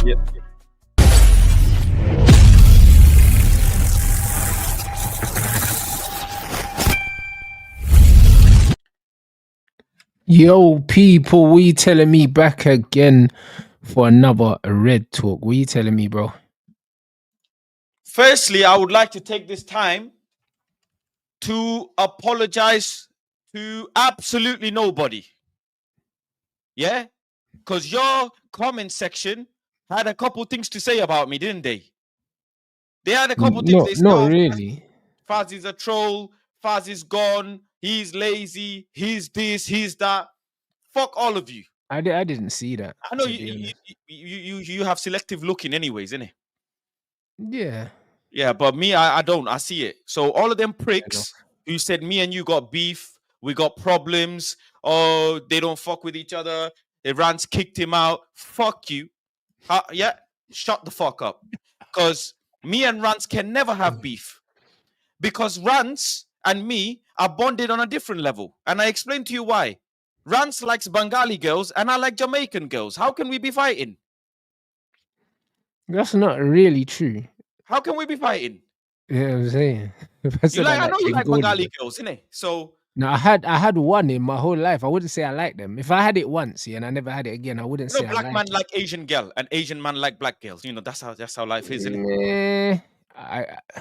Yep. Yo, people, what you telling me back again for another Red Talk? What you telling me, bro? Firstly, I would like to take this time to apologize to absolutely nobody. Yeah? Because your comment section had a couple things to say about me, didn't they? They had a couple things. They said, Not oh, really. Faz is a troll. Faz is gone. He's lazy. He's this. He's that. Fuck all of you. I didn't see that. I know to be honest. you have selective looking anyways, innit? Yeah. Yeah, but me, I don't. I see it. So all of them I know. pricks who said me and you got beef, we got problems, oh, they don't fuck with each other. Rance kicked him out. Fuck you. Yeah, shut the fuck up. Because me and Rance can never have beef. Because Rance and me are bonded on a different level. And I explained to you why. Rance likes Bengali girls and I like Jamaican girls. How can we be fighting? That's not really true. How can we be fighting? You know what I'm saying? I know you like Bengali girls, innit? So no, I had one in my whole life. I wouldn't say I like them. If I had it once, yeah, and I never had it again, I wouldn't say black I man it. like Asian girl, and Asian man like black girls. You know, that's how life is, isn't it?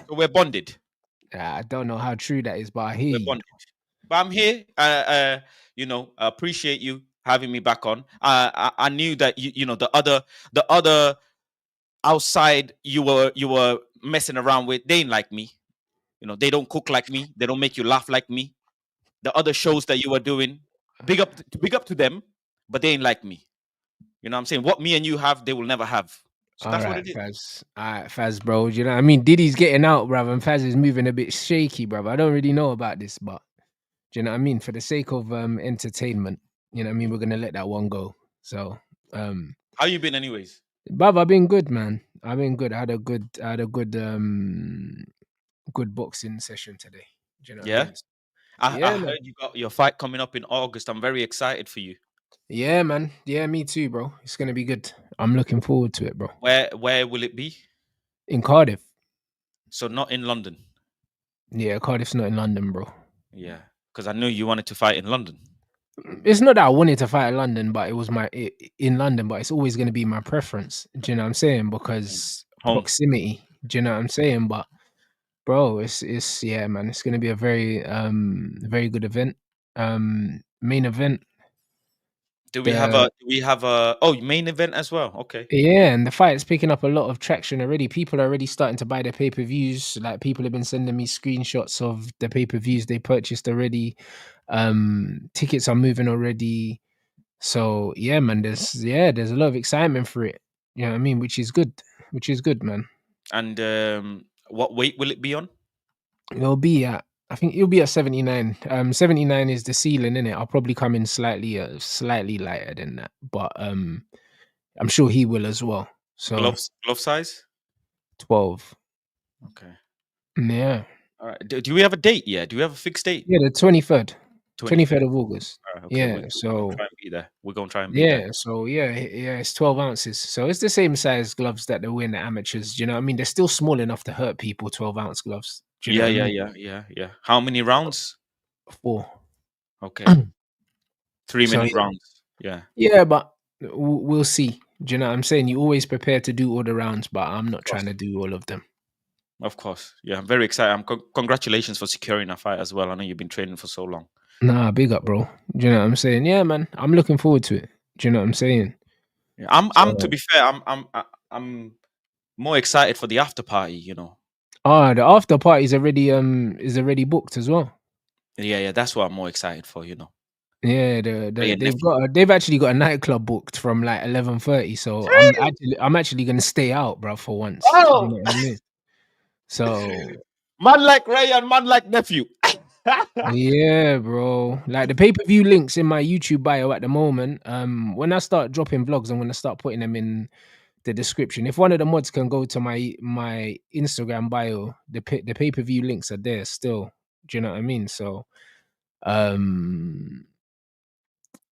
So we're bonded. I don't know how true that is, but I hear We're you. bonded. But I'm here. You know, appreciate you having me back on. I knew that you know the other outside you were messing around with. They ain't like me. You know, they don't cook like me. They don't make you laugh like me. The other shows that you were doing, big up to them, but they ain't like me. You know what I'm saying? What me and you have, they will never have. So that's what it is. Faz. All right, Faz, bro. You know what I mean? Diddy's getting out, brother, and Faz is moving a bit shaky, brother. I don't really know about this, but do you know what I mean? For the sake of entertainment, you know what I mean? We're gonna let that one go. So How you been anyways? brother, I've been good, man. I've been good. I had a good good boxing session today. Do you know what I mean? I Man. heard you got your fight coming up in August. I'm very excited for you. Yeah, man. Yeah, me too, bro. It's gonna be good. I'm looking forward to it, bro. Where will it be? In Cardiff. So not in London. Yeah, Cardiff's not in London, bro. Yeah, because I knew you wanted to fight in London. It's not that I wanted to fight in London, but it was in London, but it's always going to be my preference. Do you know what I'm saying? Because proximity. Do you know what I'm saying? But bro, it's yeah, man. It's going to be a very very good event. Main event. Do we have a main event as well? Okay. Yeah, and the fight's picking up a lot of traction already. People are already starting to buy their pay-per-views. Like people have been sending me screenshots of the pay-per-views they purchased already. Tickets are moving already. So yeah, man, there's a lot of excitement for it. You know what I mean? Which is good. Which is good, man. And what weight will it be on? It'll be at I think it'll be at 79. 79 is the ceiling, innit? I'll probably come in slightly lighter than that. But I'm sure he will as well. So glove size? 12. Okay. Yeah. All right. Do we have a date yet? Do we have a fixed date? Yeah, the 23rd. 23rd of August. Right, okay. Yeah, so try and be there. We're gonna try and be there. so yeah, it's 12 ounces. So it's the same size gloves that they wear in the amateurs. Do you know what I mean? They're still small enough to hurt people. 12-ounce gloves. Do you know what I mean? Yeah. How many rounds? 4. Okay. 3-minute rounds. Yeah. Yeah, but we'll see. Do you know what I'm saying? You always prepare to do all the rounds, but I'm not trying to do all of them. Of course. Yeah, I'm very excited. Congratulations for securing a fight as well. I know you've been training for so long. Nah, big up, bro. Do you know what I'm saying? Yeah, man. I'm looking forward to it. Do you know what I'm saying? Yeah, I'm to be fair, I'm more excited for the after party, you know. The after party is already booked as well. Yeah, that's what I'm more excited for, you know. Yeah, they've actually got a nightclub booked from like 11:30. So I'm actually gonna stay out, bro, for once. Oh, you know what I mean? So man like Ray and man like nephew. yeah, bro. Like the pay-per-view links in my YouTube bio at the moment. When I start dropping vlogs, I'm gonna start putting them in the description. If one of the mods can go to my Instagram bio, the pay-per-view links are there still. Do you know what I mean? So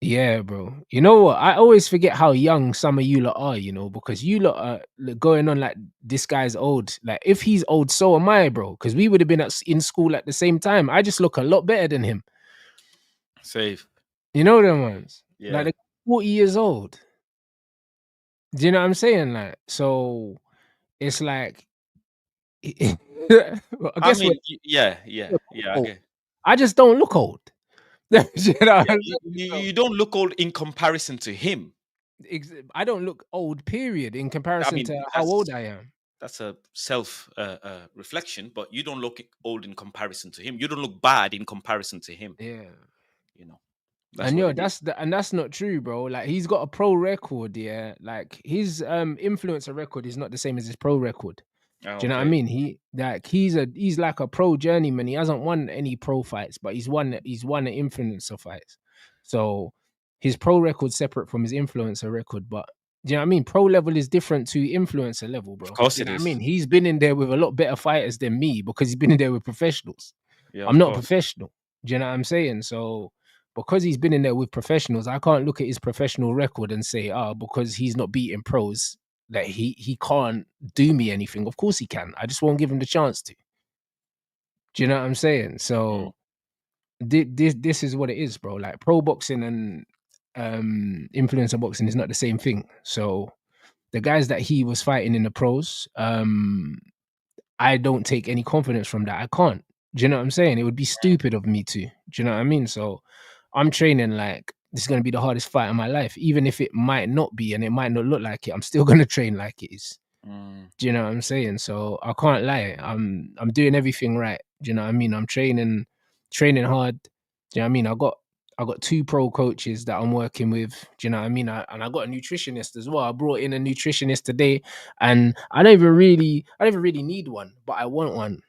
Yeah, bro. You know what? I always forget how young some of you lot are, you know, because you lot are going on like this guy's old. Like, if he's old, so am I, bro. Because we would have been in school at the same time. I just look a lot better than him. Safe. You know them ones? Like, Yeah. they're 40 years old. Do you know what I'm saying? Like, so it's like, well, I I guess we're mean, yeah. I old. get. I just don't look old. You know what Yeah, I'm you, saying? you don't look old in comparison to him. I don't look old, period, in I comparison mean, to how old I am. that's a self reflection, but you don't look old in comparison to him. You don't look bad in comparison to him. Yeah. You know, that's And what yo, it is. that's not true, bro. Like, he's got a pro record, yeah. Like, his influencer record is not the same as his pro record. Ah, Do you know what I okay. mean? He's like a pro journeyman. He hasn't won any pro fights, but he's won an influencer fights. So his pro record's separate from his influencer record. But do you know what I mean? Pro level is different to influencer level, Of bro. course Do you it know what I is. mean? He's been in there with a lot better fighters than me because he's been in there with professionals. Yeah, I'm of not a course. professional. Do you know what I'm saying? So because he's been in there with professionals, I can't look at his professional record and say, because he's not beating pros, that he can't do me anything. Of course he can. I just won't give him the chance to. Do you know what I'm saying? Mm, So this is what it is, bro. Like, pro boxing and influencer boxing is not the same thing. So the guys that he was fighting in the pros, I don't take any confidence from that. I can't. Do you know what I'm saying? It would be stupid of me to. Do you know what I mean? So I'm training like this is gonna be the hardest fight of my life, even if it might not be and it might not look like it. I'm still gonna train like it is. mm, Do you know what I'm saying? So I can't lie. I'm doing everything right. Do you know what I mean? I'm training hard. Do you know what I mean? I got two pro coaches that I'm working with. Do you know what I mean? And I got a nutritionist as well. I brought in a nutritionist today, and I don't even really need one, but I want one.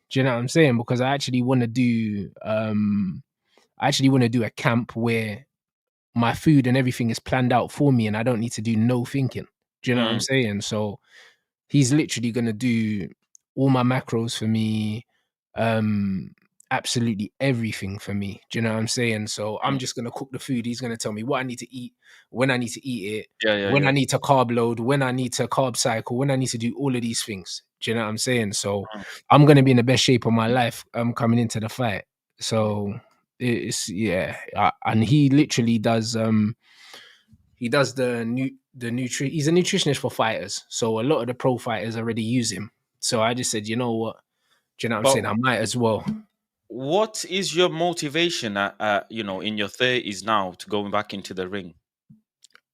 Do you know what I'm saying? Because I actually want to do a camp where my food and everything is planned out for me, and I don't need to do no thinking. Do you know what I'm mm, saying? So he's literally gonna do all my macros for me, um, absolutely everything for me. Do you know what I'm saying? So I'm mm. just gonna cook the food. He's gonna tell me what I need to eat, when I need to eat it, when I Yeah. need to carb load, when I need to carb cycle, when I need to do all of these things. Do you know what I'm saying? So Mm, I'm gonna be in the best shape of my life coming into the fight. So it's yeah, and he literally does he does he's a nutritionist for fighters. So a lot of the pro fighters already use him. So I just said, you know what? Do you know what I'm But saying? I might as well. what is your motivation in your 30s now to going back into the ring?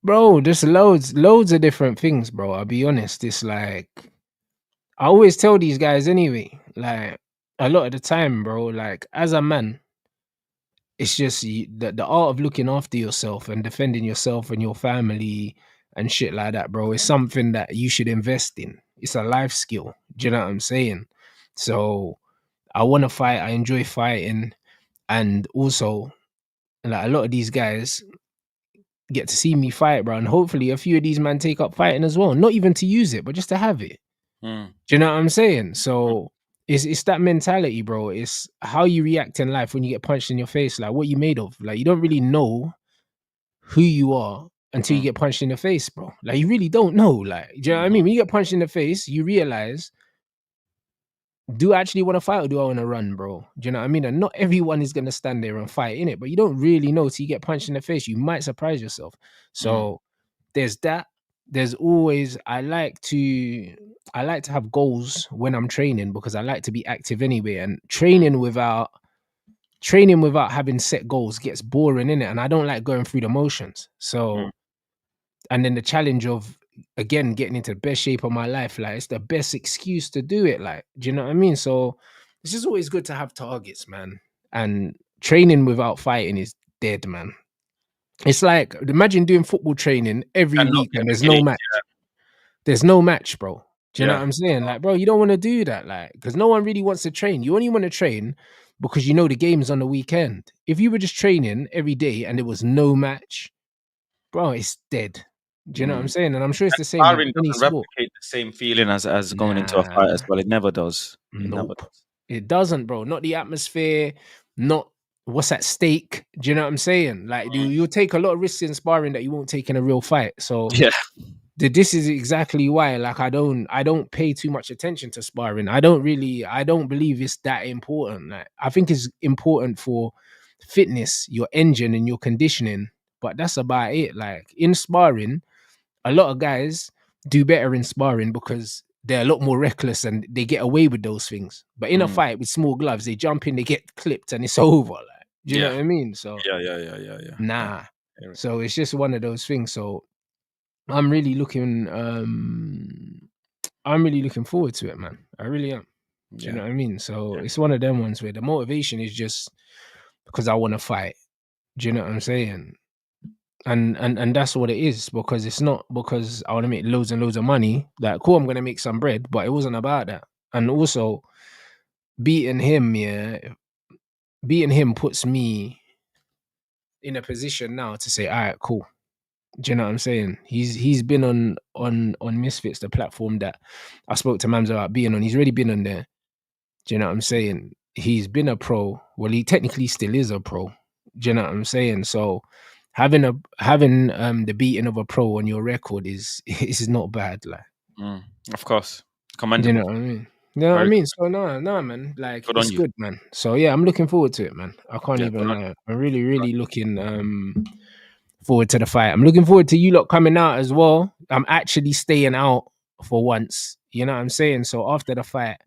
Bro, there's loads of different things, bro. I'll be honest. It's like I always tell these guys anyway, like a lot of the time, bro, like as a man, it's just the art of looking after yourself and defending yourself and your family and shit like that, bro, is something that you should invest in. It's a life skill. Do you know what I'm saying? So I want to fight. I enjoy fighting, and also like a lot of these guys get to see me fight, bro. And hopefully, a few of these men take up fighting as well. Not even to use it, but just to have it. Mm, Do you know what I'm saying? mm, So it's that mentality, bro. It's how you react in life when you get punched in your face. Like, what you made of. Like, you don't really know who you are until you mm, get punched in the face, bro. Like, you really don't know. Like, do you know what I mhm, mean? When you get punched in the face, you realize, do I actually want to fight or do I want to run, bro? Do you know what I mean? And not everyone is gonna stand there and fight in it, but you don't really know till you get punched in the face. You might surprise yourself. mm, So there's that. There's always I like to have goals when I'm training because I like to be active anyway. And mm, training without having set goals gets boring in it, and I don't like going through the motions. mm. So and then the challenge of again getting into the best shape of my life, like it's the best excuse to do it. Like, do you know what I mean? So it's just always good to have targets, man. And training without fighting is dead, man. It's like imagine doing football training every And not week and there's getting no paid. match. There's no match, bro. Do you know what Yeah. I'm saying? Like, bro, you don't want to do that, like, because no one really wants to train. You only want to train because you know the game's on the weekend. If you were just training every day and there was no match, bro, it's dead. Do you know what I'm Mm. saying? And I'm sure it's the same with Sparring any doesn't sport. replicate the same feeling as going into a Nah, fight as well. It never does. It never nope. does. It doesn't, bro. Not the atmosphere, not what's at stake. Do you know what I'm saying? Like, you'll take a lot of risks in sparring that you won't take in a real fight. So Yeah. this is exactly why, like, I don't pay too much attention to sparring. I don't believe it's that important. Like, I think it's important for fitness, your engine and your conditioning, but that's about it. Like, in sparring, a lot of guys do better in sparring because they're a lot more reckless and they get away with those things. But in a fight with small gloves, they jump in, they get clipped, and it's over. Like, do you know Yeah. what I mean? So Yeah. nah. Yeah. So it's just one of those things. So I'm really looking forward to it, man. I really am. Do you know what I mean? So it's one of them ones where the motivation is just because I want to fight. Do you know what I'm saying? And that's what it is, because it's not because I want to make loads and loads of money. Like, cool, I'm gonna make some bread, but it wasn't about that. And also, beating him, beating him puts me in a position now to say, all right, cool. Do you know what I'm saying? He's been on Misfits, the platform that I spoke to Mams about being on. He's already been on there. Do you know what I'm saying? He's been a pro. Well, he technically still is a pro. Do you know what I'm saying? So having the beating of a pro on your record is not bad. Like, Of course. do you know Commendable. what I mean? You know what I Very mean? So no, man. Like, good on it's you. good, man. So yeah, I'm looking forward to it, man. I can't Yeah, even good on lie. I'm really, really looking forward to the fight. I'm looking forward to you lot coming out as well. I'm actually staying out for once. You know what I'm saying? So after the fight,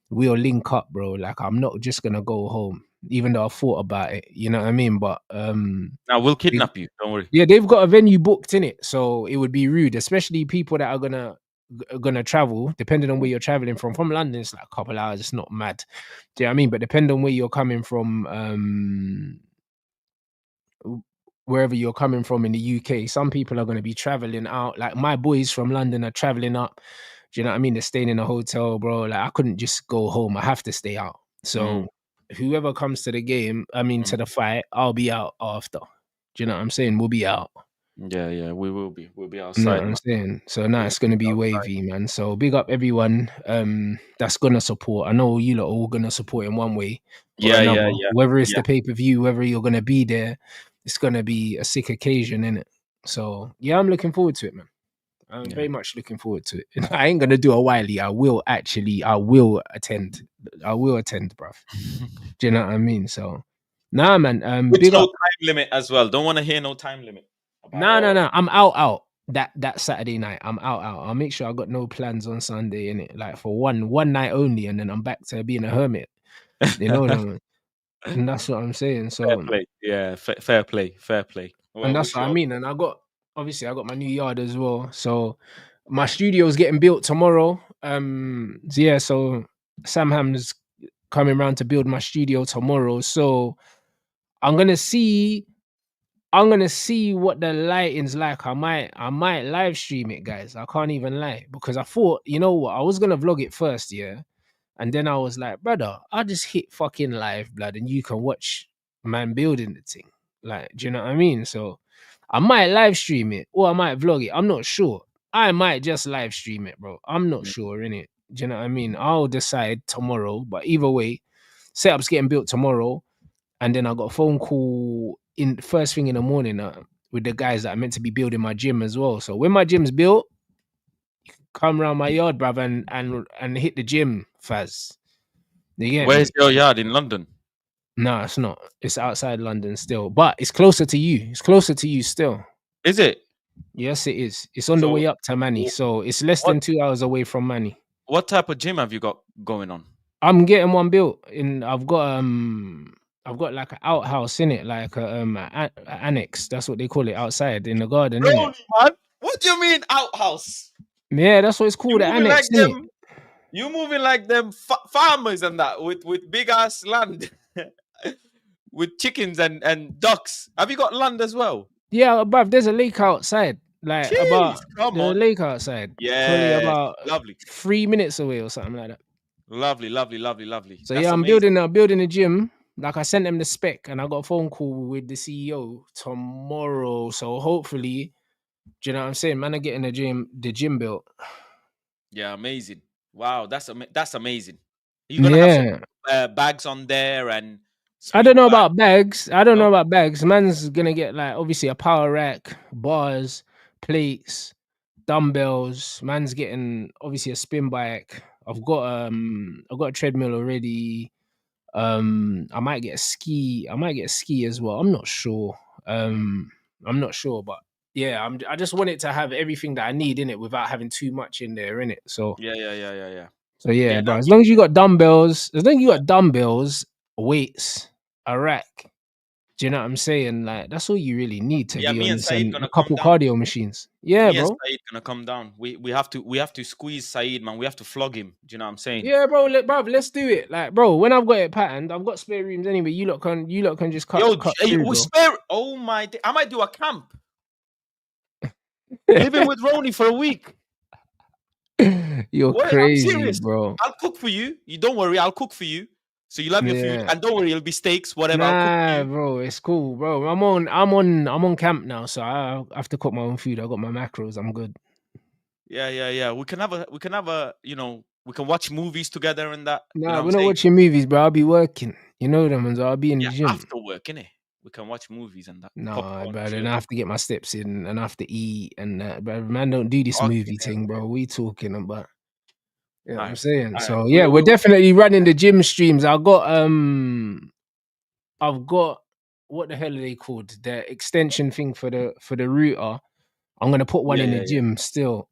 we'll link up, bro. Like, I'm not just gonna go home, even though I thought about it. You know what I mean? But Now we'll they- kidnap you. Don't worry. yeah, they've got a venue booked in it, so it would be rude, especially people that are gonna travel. Depending on where you're traveling from. From London, it's like a couple hours. It's not mad. Do you know what I mean? But depending on where you're coming from, wherever you're coming from in the UK, some people are going to be traveling out. Like, my boys from London are traveling up. Do you know what I mean? They're staying in a hotel, bro. Like, I couldn't just go home. I have to stay out. Mm, So whoever comes to the game, mm. to the fight, I'll be out after. Do you know what I'm saying? We'll be out. Yeah, we will be. We'll be You know what outside, I'm man. saying? So now We'll it's gonna be be outside. wavy, man. So big up everyone that's gonna support. I know you lot are all gonna support in one way or another. Whether it's Yeah. the pay-per-view, whether you're gonna be there, it's gonna be a sick occasion, innit? So yeah, I'm looking forward to it, man. I'm Yeah. very much looking forward to it. I ain't gonna do a Wiley. I will attend. I will attend, bruv. Do you know what I mean? So nah, man. With Big no up. time limit as well. Don't want to hear no time limit about No, no, all no. I'm out. That Saturday night, I'm out. I'll make sure I got no plans on Sunday in it, like for one night only, and then I'm back to being a hermit. You know what I that. mean? And that's what I'm saying. Fair So, play. Yeah, fair play. Fair play. and Well, that's wish what you I all. mean. And I got my new yard as well. So my studio's getting built tomorrow. So yeah, so Sam Ham's coming round to build my studio tomorrow. So I'm gonna see what the lighting's like. I might live stream it, guys. I can't even lie, because I thought, you know what, I was gonna vlog it first, yeah, and then I was like, brother, I'll just hit fucking live, blood, and you can watch man building the thing. Like, do you know what I mean? So I might live stream it or I might vlog it. I'm not sure. I might just live stream it, bro. I'm not sure, innit? Do you know what I mean? I'll decide tomorrow. But either way, setup's getting built tomorrow. And then I got a phone call in first thing in the morning with the guys that are meant to be building my gym as well. So when my gym's built, come around my yard, bruv, and hit the gym, Faz. You get Where's me? your yard in London? No, it's not. It's outside London still, but it's closer to you. It's closer to you still. Is it? Yes, it is. It's on the So way up to Manny, wh- so it's less what than 2 hours away from Manny. what type of gym have you got going on? I'm getting one built. I've got like an outhouse in it, like a annex. That's what they call it outside in the garden, in it. Really, man? What do you mean outhouse? Yeah, that's what it's You called, the moving like annex, in it. them? You moving like them farmers and that with big ass land, with chickens and ducks. Have you got land as well? Yeah, bruv, there's a lake outside, like Jeez, about come the on. lake outside, probably Yes, about lovely, 3 minutes away or something like that. lovely. So yeah, That's I'm amazing. building a gym. Like, I sent them the spec, and I got a phone call with the CEO tomorrow. So hopefully, do you know what I'm saying? Man, I'm getting the gym built. Yeah, amazing. Wow, that's amazing. You're gonna have some Yeah. bags on there and I Speed don't know bag. about bags. I don't know No. about bags. Man's gonna get like obviously a power rack, bars, plates, dumbbells. Man's getting obviously a spin bike. I've got a treadmill already. I might get a ski. I might get a ski as well. I'm not sure. Mm. I'm not sure, but yeah, I just want it to have everything that I need in it without having too much in there in it. So Yeah, yeah, yeah, yeah, yeah. so yeah, Yeah, bro. nah, As long as you got dumbbells, as long as you got dumbbells, weights, a rack. Do you know what I'm saying? Like that's all you really need to yeah. be Me and honest, Saeed and a gonna come couple down. cardio machines. Yeah, Me and bro. Saeed gonna come down. We have to squeeze Saeed, man. We have to flog him. Do you know what I'm saying? Yeah, bro. Let's do it. Like, bro, when I've got it patterned, I've got spare rooms anyway. You lot can just cut Yo, cut hey, through, we bro. spare. Oh my! I might do a camp. Living with Roni for a week. You're What? I'm crazy, serious. bro. I'll cook for you. You don't worry. I'll cook for you. So you'll have your food, Yeah. and don't worry, it'll be steaks, whatever. I'll cook for Nah, you. bro, it's cool, bro. I'm on camp now, so I have to cook my own food. I got my macros. I'm good. Yeah, yeah, yeah. We can watch movies together and that. You know Nah, what I'm we're not saying? watching movies, bro. I'll be working. You know them ones. I'll be in the Yeah, gym. after work, innit? We can watch movies and that. Nah, Popcorn, bro. Then chill. I have to get my steps in and I have to eat and that. But man, don't do this Fucking movie hell. thing, bro. We talking about. You know what I'm Alright. saying? Alright. So yeah, We we're will definitely running the gym streams. I've got what the hell are they called? The extension thing for the router. I'm gonna put one yeah, in the yeah, yeah. gym still.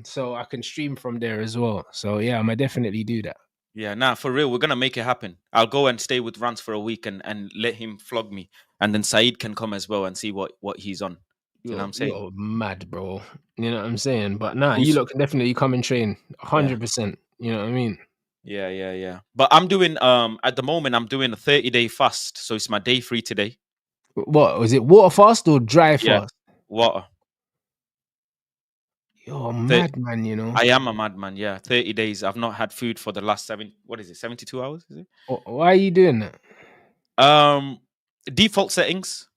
So I can stream from there as well. So yeah, I'm gonna definitely do that. Yeah, nah, for real, we're gonna make it happen. I'll go and stay with Rance for a week and let him flog me. And then Saeed can come as well and see what he's on. Do you know what You're I'm saying? you're mad, bro. You know what I'm saying? But nah, you Who's lot can definitely come and train yeah. 100%. You know what I mean? Yeah, yeah, yeah. But I'm doing at the moment I'm doing a 30-day fast. So it's my day free today. What was it? Water fast or dry Yeah. fast? Water. You're a Thir- madman, you know. I am a madman, yeah. 30 days. I've not had food for the last 72 hours, is it? Why are you doing that? Um Default settings.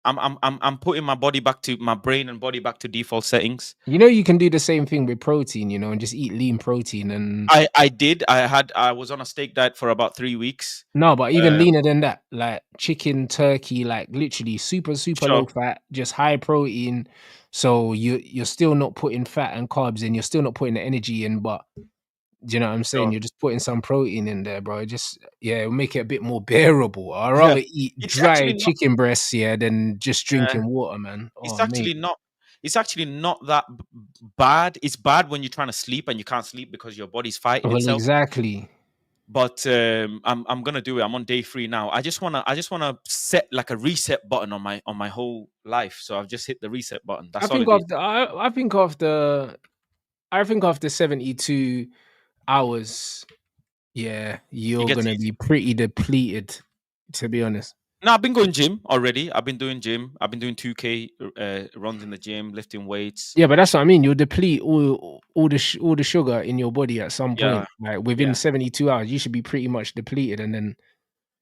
I'm putting my brain and body back to default settings. You know, you can do the same thing with protein, you know, and just eat lean protein and I did. I was on a steak diet for about 3 weeks. no, but even Um, leaner than that, like chicken, turkey, like literally super, super low sure, fat, just high protein. So you're still not putting fat and carbs in, you're still not putting the energy in, but do you know what I'm saying? sure. You're just putting some protein in there, bro. Just yeah, it'll make it a bit more bearable. I'd Yeah. rather eat It's dry actually not chicken breasts, yeah, than just uh, drinking water, man. it's Oh mate. actually not it's actually not that bad. It's bad when you're trying to sleep and you can't sleep because your body's fighting Well, itself. exactly. But I'm gonna do it. I'm on day 3 now. I just wanna set like a reset button on my whole life. So I've just hit the reset button. I That's all think it is. after I think after 72 hours, yeah, It you're gets gonna easy. be pretty depleted, to be honest. No, I've been going gym already. I've been doing gym. I've been doing 2K runs in the gym, lifting weights. Yeah, but that's what I mean. You'll deplete all the sugar in your body at some Yeah, point. Like within yeah. 72 hours, you should be pretty much depleted, and then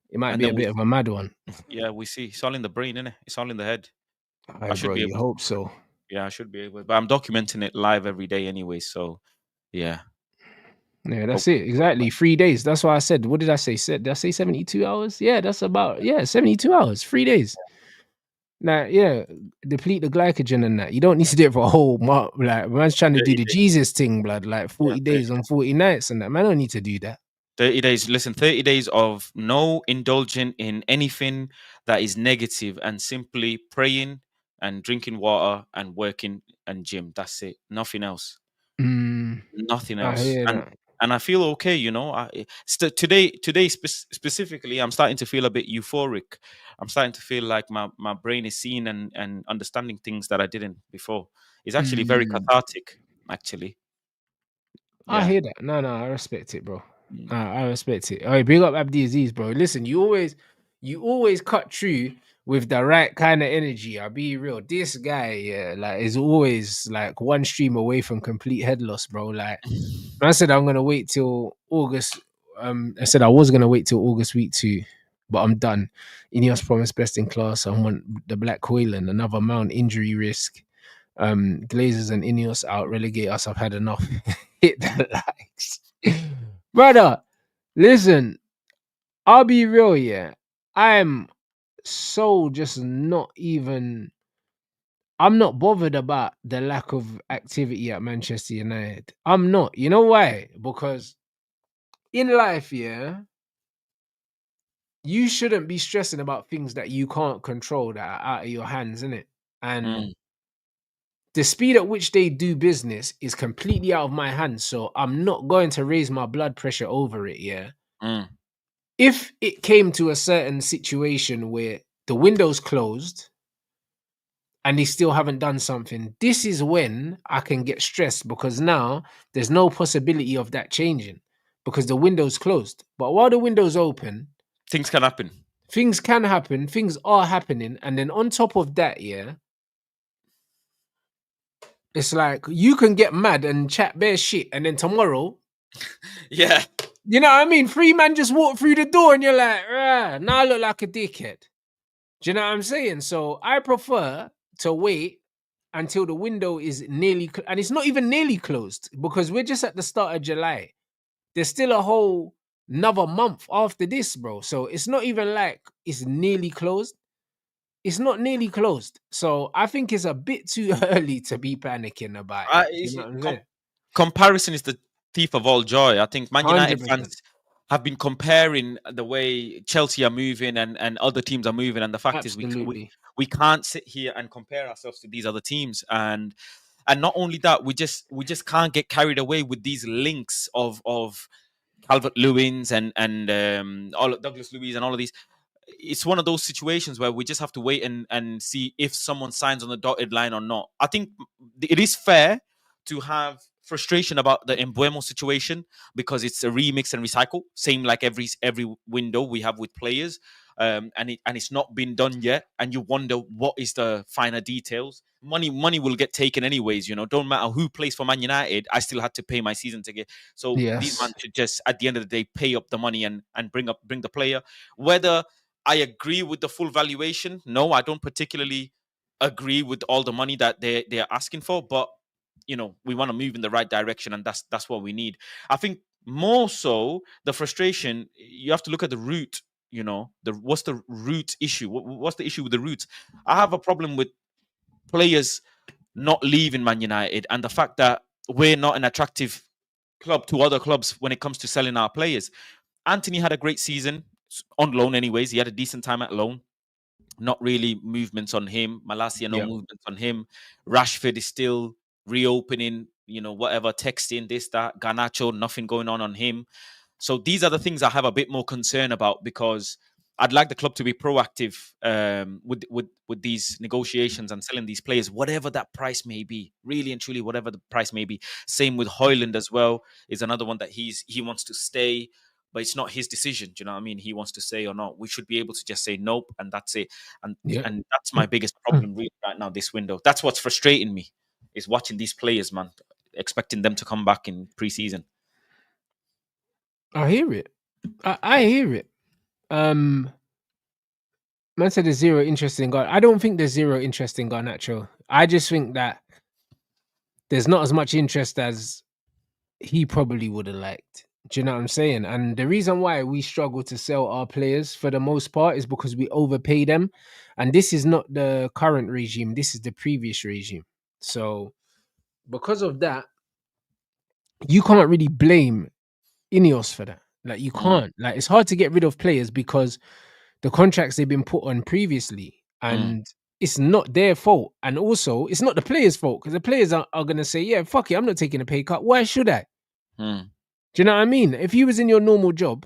it might And be then a bit of a mad one. we see. It's all in the brain, innit? It's all in the head. I Alright, should bro, be you able. hope so. Yeah, I should be able. But I'm documenting it live every day anyway. So yeah, Yeah, that's hopefully it. it'll come back. Exactly. 3 days. That's why I said, what did I say? Did I say 72 hours? Yeah, that's about 72 hours, 3 days. Now, yeah, deplete the glycogen and that. You don't need to do it for a whole month. Like, man's trying to do 30 the days. Jesus thing, blood, like Yeah, 40 days on 40 nights and that. Man, don't need to do that. 30 days. Listen, 30 days of no indulging in anything that is negative and simply praying and drinking water and working and gym. That's it. Nothing else. Mm, Nothing I else. hear And that. I feel okay, you know. Today specifically, I'm starting to feel a bit euphoric. I'm starting to feel like my brain is seeing and understanding things that I didn't before. It's actually very Mm, cathartic, actually. I Yeah. hear that. No, I respect it, bro. Mm. I respect it. All right, big up Abdi Aziz, bro. Listen, you always cut through with the right kind of energy. I'll be real. This guy, yeah, like is always like one stream away from complete head loss, bro. Like I said, I'm gonna wait till August. I said I was gonna wait till August week 2, but I'm done. Ineos promised best in class. I want the Black Whalen, another mount injury risk. Glazers and Ineos out, relegate us. I've had enough. Hit the likes, brother. Listen, I'll be real, yeah. I'm so just not even. I'm not bothered about the lack of activity at Manchester United. I'm not. You know why? Because in life, yeah, you shouldn't be stressing about things that you can't control that are out of your hands, innit? And Mm, the speed at which they do business is completely out of my hands. So I'm not going to raise my blood pressure over it, yeah. mm, If it came to a certain situation where the window's closed and they still haven't done something, this is when I can get stressed because now there's no possibility of that changing because the window's closed. But while the window's open, things can happen. things can happen, things are happening. And then on top of that, yeah, it's like you can get mad and chat bare shit. And then tomorrow, Yeah. you know what I mean? Three man just walk through the door and you're like, ah, now I look like a dickhead. Do you know what I'm saying? So I prefer to wait until the window is nearly, and it's not even nearly closed because we're just at the start of July. There's still a whole another month after this, bro. So it's not even like it's nearly closed. It's not nearly closed. So I think it's a bit too early to be panicking about it. You know what I'm saying? Comparison is the thief of all joy. I think Man United 100%. fans have been comparing the way Chelsea are moving and other teams are moving, and the fact is Absolutely. we can't sit here and compare ourselves to these other teams. And not only that, we just can't get carried away with these links of Calvert Lewins and all of Douglas Luiz and all of these. It's one of those situations where we just have to wait and see if someone signs on the dotted line or not. I think it is fair to have frustration about the Embuemo situation because it's a remix and recycle, same like every window we have with players, and it's not been done yet, and you wonder what is the finer details. Money will get taken anyways. Don't matter who plays for Man United. I still had to pay my season ticket, so these Yes. man should just at the end of the day pay up the money and bring the player. Whether I agree with the full valuation. No, I don't particularly agree with all the money that they're asking for, but we want to move in the right direction, and that's what we need. I think more so the frustration. You have to look at the root. What's the root issue? What's the issue with the root? I have a problem with players not leaving Man United, and the fact that we're not an attractive club to other clubs when it comes to selling our players. Anthony had a great season on loan, anyways. He had a decent time at loan. Not really movements on him. Malacia, no Yeah. movements on him. Rashford is still reopening, whatever, texting, this, that. Garnacho, nothing going on him. So these are the things I have a bit more concern about because I'd like the club to be proactive with these negotiations and selling these players, whatever that price may be. Really and truly, whatever the price may be. Same with Hoyland as well. Is another one that he wants to stay, but it's not his decision. Do you know what I mean? He wants to stay or not. We should be able to just say nope, and that's it. And Yeah. and that's my biggest problem really right now. This window. That's what's frustrating me is watching these players, man, expecting them to come back in preseason. I hear it. I hear it. Man said there's zero interest in God. I don't think there's zero interest in Garnacho. I just think that there's not as much interest as he probably would have liked. Do you know what I'm saying? And the reason why we struggle to sell our players for the most part is because we overpay them. And this is not the current regime, this is the previous regime. So because of that, you can't really blame Ineos for that. Like you Mm, can't. Like it's hard to get rid of players because the contracts they've been put on previously, mm, and it's not their fault. And also, it's not the players' fault because the players are going to say, yeah, fuck it, I'm not taking a pay cut. Why should I? mm, Do you know what I mean? If you was in your normal job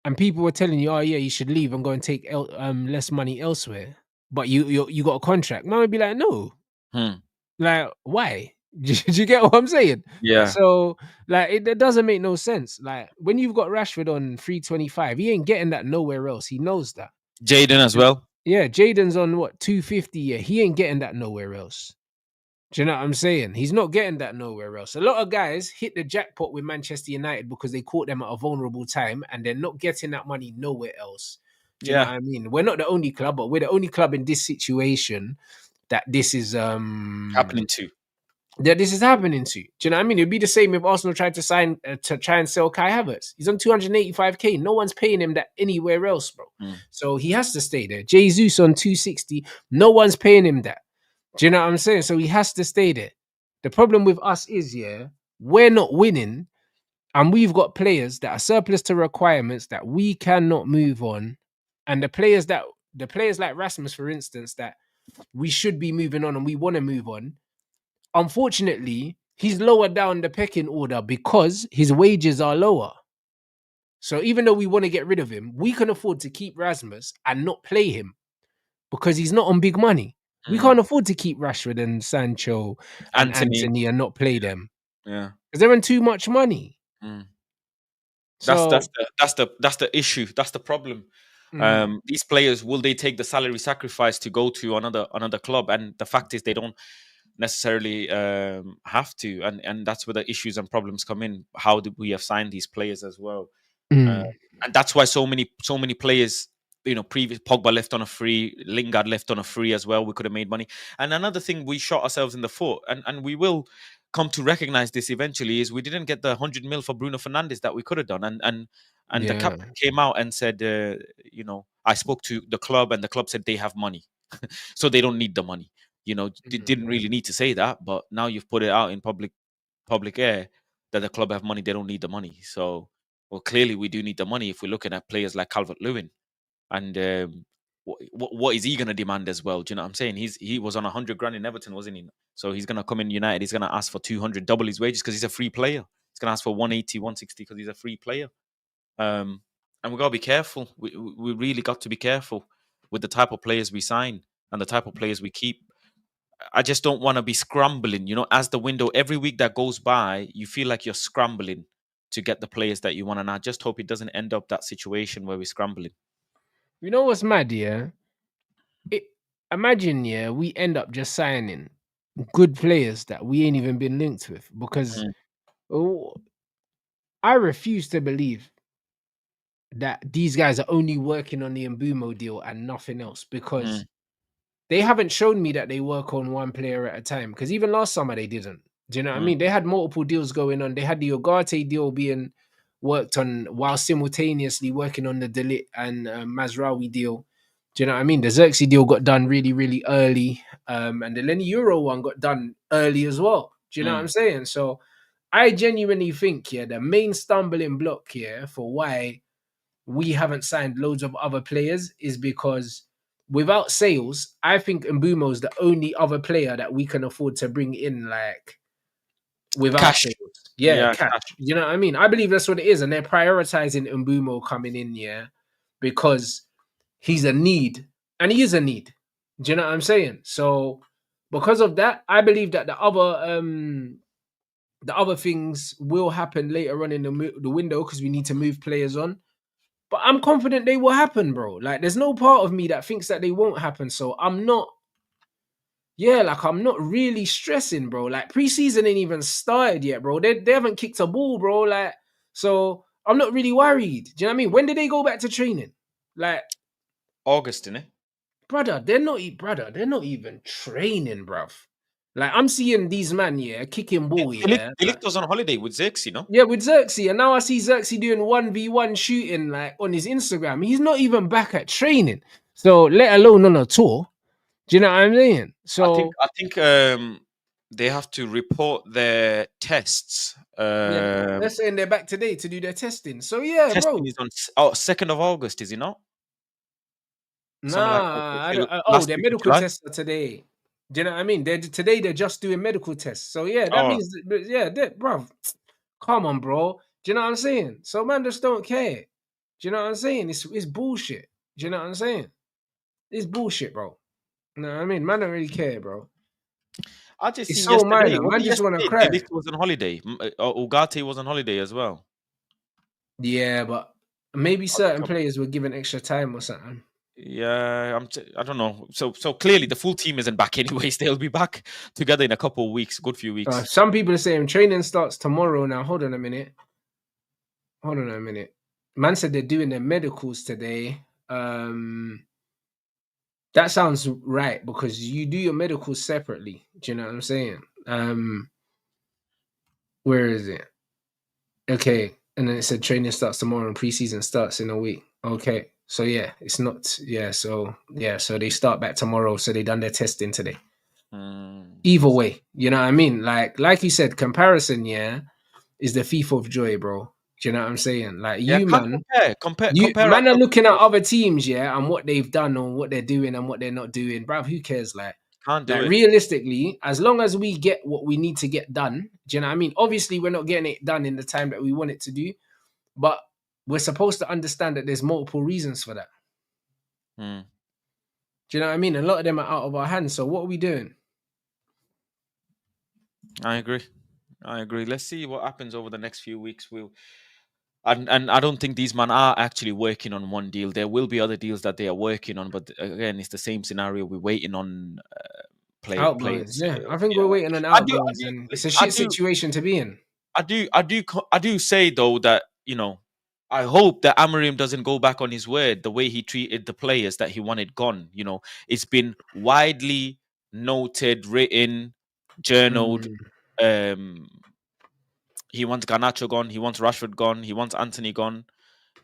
and people were telling you, oh, yeah, you should leave and go and take less money elsewhere, but you got a contract, man would be like, no, mm. like, why? Do you get what I'm saying? Yeah, So, like, it doesn't make no sense. Like, when you've got Rashford on 325, he ain't getting that nowhere else. He knows that. Jaden as well. Yeah, Jaden's on what 250. Yeah, he ain't getting that nowhere else. Do you know what I'm saying? He's not getting that nowhere else. A lot of guys hit the jackpot with Manchester United because they caught them at a vulnerable time and they're not getting that money nowhere else. Do you know what Yeah, I mean? We're not the only club, but we're the only club in this situation that this is happening too. that this is happening to. Do you know what I mean? It'd be the same if Arsenal tried to sign to try and sell Kai Havertz. He's on 285k. No one's paying him that anywhere else, bro. Mm. So he has to stay there. Jesus on 260. No one's paying him that. Do you know what I'm saying? So he has to stay there. The problem with us is, yeah, we're not winning, and we've got players that are surplus to requirements that we cannot move on, and the players like Rasmus, for instance, that we should be moving on and we want to move on. Unfortunately, he's lower down the pecking order because his wages are lower. So even though we want to get rid of him, we can afford to keep Rasmus and not play him because he's not on big money. We Mm. can't afford to keep Rashford and Sancho and Anthony. Anthony and not play them Yeah. because they're on too much money. Mm. That's So the issue. That's the problem. mm, These players, will they take the salary sacrifice to go to another club? And the fact is, they don't necessarily have to, and that's where the issues and problems come in. How did we have signed these players as well? Uh, mm, and that's why so many players, previous Pogba left on a free, Lingard left on a free as well. We could have made money. And another thing we shot ourselves in the foot, and we will come to recognize this eventually, is we didn't get the 100 mil for Bruno Fernandes that we could have done. And the yeah. captain came out and said, I spoke to the club, and the club said they have money, so they don't need the money. Didn't really need to say that, but now you've put it out in public air that the club have money, they don't need the money. So, well, clearly we do need the money if we're looking at players like Calvert-Lewin. And what is he going to demand as well? Do you know what I'm saying? He was on 100 grand in Everton, wasn't he? So he's going to come in United. He's going to ask for 200, double his wages because he's a free player. He's going to ask for 180, 160 because he's a free player. And we got to be careful. We really got to be careful with the type of players we sign and the type of players we keep. I just don't want to be scrambling, as the window, every week that goes by, you feel like you're scrambling to get the players that you want. And I just hope it doesn't end up that situation where we're scrambling. You know what's mad, yeah? Imagine, yeah, we end up just signing good players that we ain't even been linked with because Mm, oh, I refuse to believe that these guys are only working on the Mbumo deal and nothing else because mm, they haven't shown me that they work on one player at a time. Because even last summer they didn't. Do you know what I mm, mean? They had multiple deals going on. They had the Ugarte deal being worked on while simultaneously working on the Delit and Mazraoui deal. Do you know what I mean? The Xerxes deal got done really, really early. And the Lenny Euro one got done early as well. Do you know what I'm mm. saying? So I genuinely think, yeah, the main stumbling block here for why we haven't signed loads of other players is because without sales, I think Mbumo is the only other player that we can afford to bring in, like without Cash. sales. Yeah, Yeah, cash. cash. You know what I mean? I believe that's what it is, and they're prioritizing Mbumo coming in, yeah, because he's a need, and he is a need. Do you know what I'm saying? So because of that, I believe that the other things will happen later on in the window because we need to move players on. But I'm confident they will happen, bro. Like, there's no part of me that thinks that they won't happen. So I'm not really stressing, bro. Like, preseason ain't even started yet, bro. They haven't kicked a ball, bro. Like, so I'm not really worried. Do you know what I mean? When did they go back to training? Like, August, innit? they're not even training, bruv. Like, I'm seeing these man, yeah, kicking ball, yeah. Delict was on holiday with Zirks, Yeah, with Xerxes, and now I see Xerxes doing 1v1 shooting like on his Instagram. He's not even back at training. So let alone on a tour. Do you know what I'm saying? So I think they have to report their tests. yeah, they're saying they're back today to do their testing. So yeah, Testing bro. is on 2nd of August, is it not? Something like that. Nah, Last their week of medical July. tests are today. Do you know what I mean? Today they're just doing medical tests. So yeah, that Oh, means yeah, bro. Come on, bro. Do you know what I'm saying? So man just don't care. Do you know what I'm saying? It's bullshit. Do you know what I'm saying? It's bullshit, bro. No, I mean, man don't really care, bro. I just It's seen so yesterday. minor. Was Man it just want to yesterday? cry. Delict was on holiday. Ugarte was on holiday as well. Yeah, but maybe I think certain players were given extra time or something. yeah, I don't know. So clearly the full team isn't back anyways. They'll be back together in a couple of weeks, good few weeks. Some people are saying training starts tomorrow now. Hold on a minute. Hold on a minute. Man said they're doing their medicals today. That sounds right because you do your medicals separately. Do you know what I'm saying? Where is it? Okay, and then it said training starts tomorrow and preseason starts in a week. Okay, so yeah, it's not. Yeah, so they start back tomorrow. So they done their testing today. Either way, you know what I mean? Like you said, comparison, yeah, is the thief of joy, bro. Do you know what I'm saying? Like Yeah, you, can't man, compare man are ourselves to looking at people. other teams, yeah, and what they've done and what they're doing and what they're not doing, bruv. Who cares? Can't do Like it. realistically, as long as we get what we need to get done, do you know what I mean? Obviously, we're not getting it done in the time that we want it to do, but we're supposed to understand that there's multiple reasons for that. Mm. Do you know what I mean? A lot of them are out of our hands. So what are we doing? I agree. Let's see what happens over the next few weeks. And I don't think these men are actually working on one deal. There will be other deals that they are working on, but again, it's the same scenario. We're waiting on Outgoings, players. yeah. I think Yeah, we're waiting on I do, I outgoings, do, and it's a I shit do, situation to be in. I do say though that I hope that Amarim doesn't go back on his word. The way he treated the players that he wanted gone, it's been widely noted, written, journaled. Mm. Um, he wants Garnacho gone. He wants Rashford gone. He wants Anthony gone.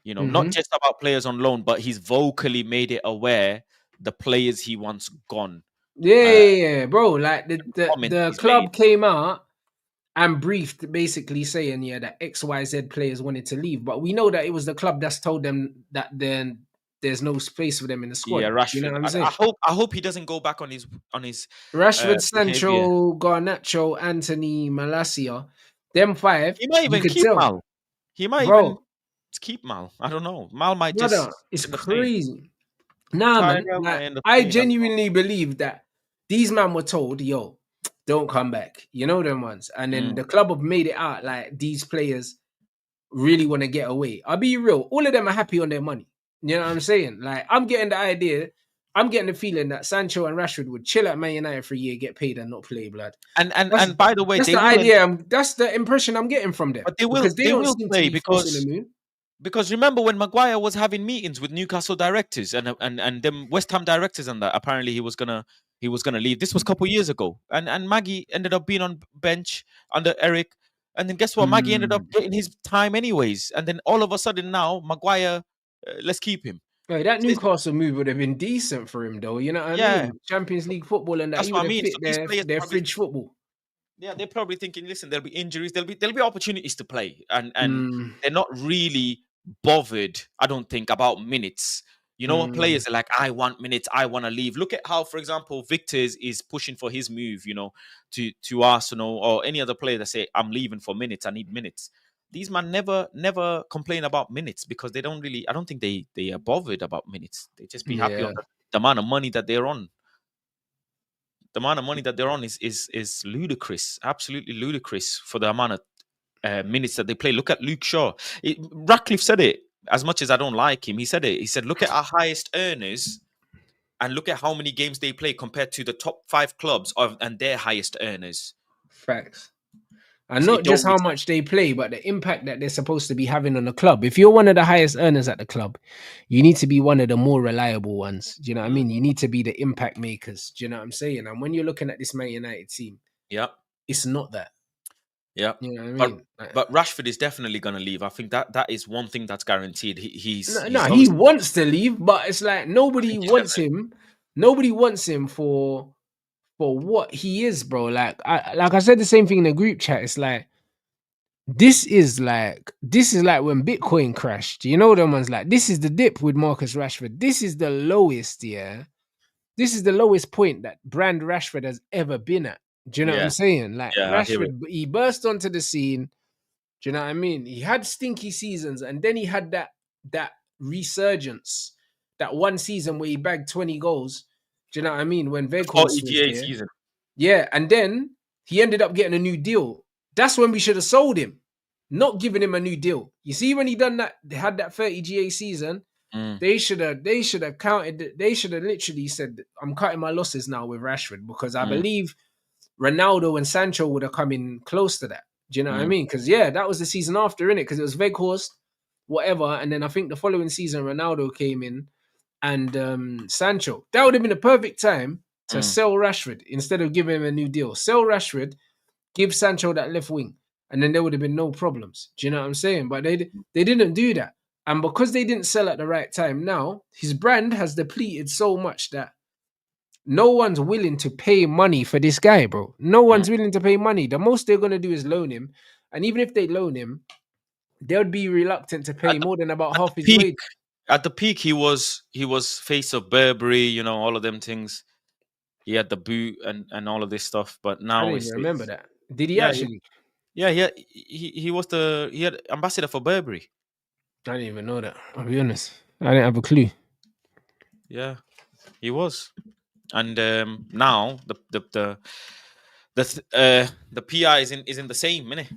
Not Mm-hmm. just about players on loan, but he's vocally made it aware the players he wants gone. Yeah, bro. Like Comments the he's made. club came out and briefed basically saying, yeah, that XYZ players wanted to leave. But we know that it was the club that's told them that then there's no space for them in the Yeah, squad. You know Rashford. what I'm I saying? hope he doesn't go back on his Rashford, behavior. Sancho, Garnacho, Anthony, Malacia, them five, He might you even could keep tell, Mal. He might even bro, keep Mal. I don't know. Mal might brother, just it's end up staying. crazy. Nah, man. Tyrell Like, might end up I staying. I don't genuinely believe that these men were told, yo, don't come back. You know them ones. And then know. the club have made it out like these players really want to get away. I'll be real. All of them are happy on their money. You know what I'm saying? Like, I'm getting the idea. I'm getting the feeling that Sancho and Rashford would chill at Man United for a year, get paid, and not play, blood. And by the way, That's they the will end idea. up, That's the impression I'm getting from them but they will because they they don't will seem to play be forcing a because move. remember when Maguire was having meetings with Newcastle directors and them West Ham directors and that apparently he was gonna leave. This was a couple of years ago, and Maggie ended up being on bench under Eric, and then guess what? Maggie ended up Mm. getting his time anyways, and then all of a sudden now Maguire, let's keep him. Hey, that It's- Newcastle move would have been decent for him, though. You know what I yeah, mean? Champions League football and that that's he what would I have mean. So fit these players their probably fridge football. yeah, they're probably thinking, listen, there'll be injuries, there'll be opportunities to play, and Mm, they're not really bothered, I don't think, about minutes. What mm, players are like, I want minutes, I want to leave. Look at how, for example, Victor is pushing for his move, to Arsenal or any other player that say, I'm leaving for minutes, I need minutes. These men never complain about minutes because they don't really, I don't think they are bothered about minutes. They just be happy yeah, on the amount of money that they're on. The amount of money that they're on is ludicrous, absolutely ludicrous for the amount of minutes that they play. Look at Luke Shaw. Ratcliffe said it. As much as I don't like him, he said it. He said, "Look at our highest earners and look at how many games they play compared to the top 5 clubs and their highest earners. facts. And So it not just don't make how sense." much they play, but the impact that they're supposed to be having on the club. If you're one of the highest earners at the club, you need to be one of the more reliable ones. Do you know what I Mm, mean? You need to be the impact makers. Do you know what I'm saying? And when you're looking at this Man United team, yeah, it's not that. yeah. You know what I But mean? but Rashford is definitely going to leave. I think that is one thing that's guaranteed. He's He obviously wants to leave, but it's like I nobody think he's wants definitely. him. Nobody wants him for what he is, bro. Like I said the same thing in the group chat. It's like this is like when Bitcoin crashed. You know them ones like this is the dip with Marcus Rashford. This is the lowest, yeah. This is the lowest point that brand Rashford has ever been at. Do you know what I'm Yeah, saying? Like yeah. I hear it. Rashford, he burst onto the scene. Do you know what I mean? He had stinky seasons, and then he had that resurgence, that one season where he bagged 20 goals. Do you know what I mean? When The Vegas 40 was GA there. season. Yeah, and then he ended up getting a new deal. That's when we should have sold him, not giving him a new deal. You see, when he done that, they had that 30 GA season. Mm, They should have counted. They should have literally said, "I'm cutting my losses now with Rashford," because I mm, believe Ronaldo and Sancho would have come in close to that. Do you know what I mm, mean? Because yeah, that was the season after, innit? Because it was Veghorst, whatever, and then I think the following season Ronaldo came in and Sancho. That would have been a perfect time to mm. sell Rashford instead of giving him a new deal. Sell Rashford, give Sancho that left wing, and then there would have been no problems. Do you know what I'm saying? But they didn't do that, and because they didn't sell at the right time, now his brand has depleted so much that no one's willing to pay money for this guy, bro. No Mm. one's willing to pay money. The most they're gonna do is loan him, and even if they loan him, they'll be reluctant to At pay the, more than about at the half his peak, wage. he was face of Burberry, all of them things. He had the boot and all of this stuff, but I now don't even remember it's that. Did he yeah, actually? he had ambassador for Burberry. I didn't even know that. I'll be honest. I didn't have a clue. Yeah, he was. And now the PI isn't the same, innit?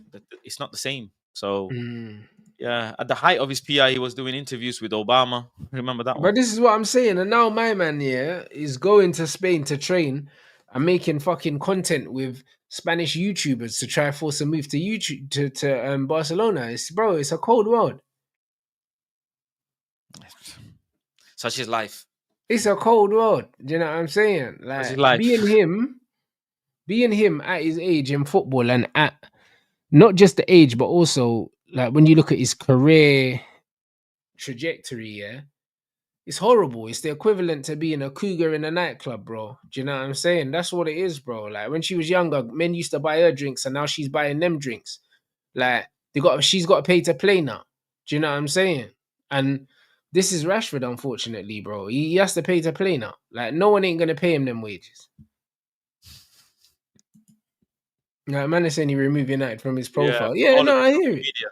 It's not the same. So Mm. yeah, at the height of his PI, he was doing interviews with Obama. Remember that one? But this is what I'm saying. And now my man here is going to Spain to train and making fucking content with Spanish YouTubers to try force a move to YouTube to Barcelona. It's a cold world. Such is life. It's a cold world. Do you know what I'm saying? Such is Like life. being him at his age in football and at not just the age, but also like when you look at his career trajectory, yeah, it's horrible. It's the equivalent to being a cougar in a nightclub, bro. Do you know what I'm saying? That's what it is, bro. Like when she was younger, men used to buy her drinks, and now she's buying them drinks. Like she's got to pay to play now. Do you know what I'm saying? And this is Rashford, unfortunately, bro. He has to pay to play now. Like no one ain't gonna pay him them wages. Like man is saying he removed United from his Yeah, profile. Yeah, all of no, his I hear social it. media.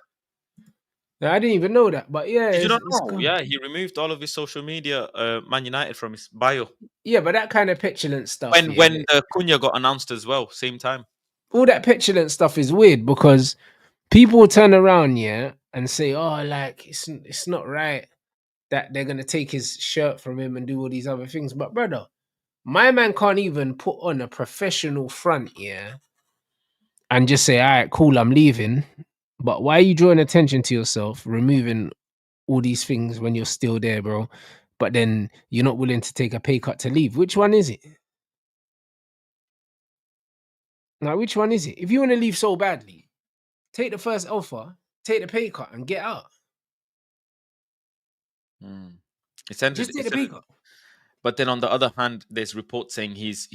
I didn't even know that, but yeah, Did you not it's know? cool. Yeah, he removed all of his social media, Man United, from his bio Yeah, but that kind of petulant stuff, when yeah, the Cunha got announced as well, same time. all that petulant stuff is weird because people will turn around, yeah, and say, "Oh, like it's not right that they're gonna take his shirt from him and do all these other things." But brother, my man can't even put on a professional front, yeah, and just say, "All right, cool, I'm leaving." But why are you drawing attention to yourself, removing all these things when you're still there, bro? But then you're not willing to take a pay cut to leave. Which one is it? Now, which one is it? If you want to leave so badly, take the first offer, take the pay cut, and get out. Mm. It's ended. Just take the pay cut. But then on the other hand, there's reports saying he's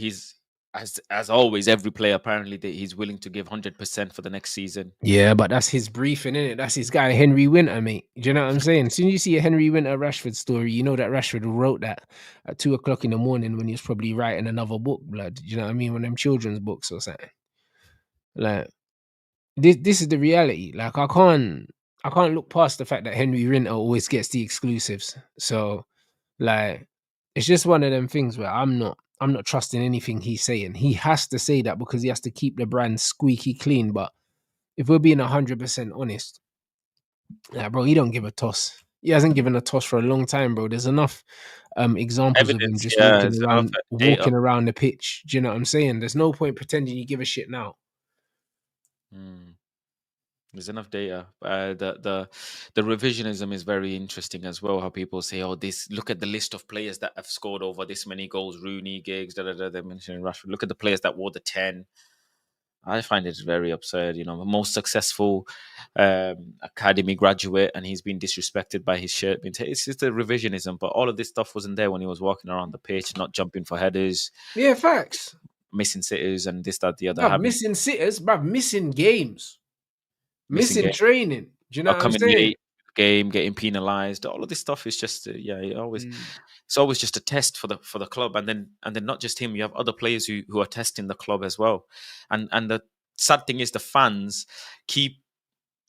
as always, every player apparently that he's willing to give 100% for the next season. Yeah, but that's his briefing, innit? That's his guy, Henry Winter, mate. Do you know what I'm saying? As soon as you see a Henry Winter Rashford story, you know that Rashford wrote that at 2 o'clock in the morning when he was probably writing another book, blood. Do you know what I mean? One of them children's books or something. Like this is the reality. Like I can't look past the fact that Henry Winter always gets the exclusives. So like it's just one of them things where I'm not trusting anything he's saying. He has to say that because he has to keep the brand squeaky clean. But if we're being 100% honest, yeah, bro, he don't give a toss. He hasn't given a toss for a long time, bro. There's enough examples of him Evidence, just yeah, it's enough data. walking around the pitch. Do you know what I'm saying? There's no point pretending you give a shit now. Mm. There's enough data. The revisionism is very interesting as well. How people say, "Oh, this look at the list of players that have scored over this many goals: Rooney, Giggs, da da da." They mentioned Rashford. Look at the players that wore the 10. I find it very absurd. The most successful academy graduate, and he's been disrespected by his shirt. It's just a revisionism. But all of this stuff wasn't there when he was walking around the pitch, not jumping for headers, Yeah, facts. missing sitters, and this, that, the other, Bruv, having missing sitters, bruv, missing games, missing missing game, training. Do you know not what I'm coming saying? late, game, getting penalised. All of this stuff is just Mm. it's always just a test for the club, and then not just him. You have other players who are testing the club as well, and the sad thing is the fans keep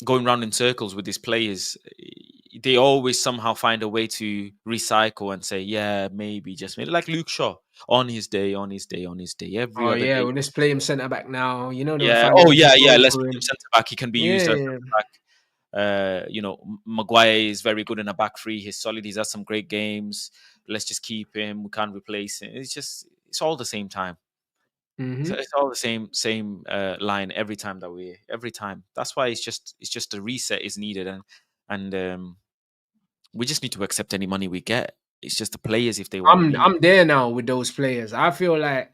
going round in circles with these players. They always somehow find a way to recycle and say, yeah, maybe, just maybe, like Luke Shaw, on his day, on his day, on his day, every Oh other yeah, day. well let's play him centre back now. You know them Yeah. fans Oh will yeah, just yeah. go Let's for put him him. centre back. He can be used as Yeah. centre back. Maguire is very good in a back three. He's solid. He's had some great games. Let's just keep him. We can't replace him. It's all the same time. It's, Mm-hmm. it's all the same line every time. That's why it's just a reset is needed, and we just need to accept any money we get. It's just the players if they want to leave. I'm there now with those players. I feel like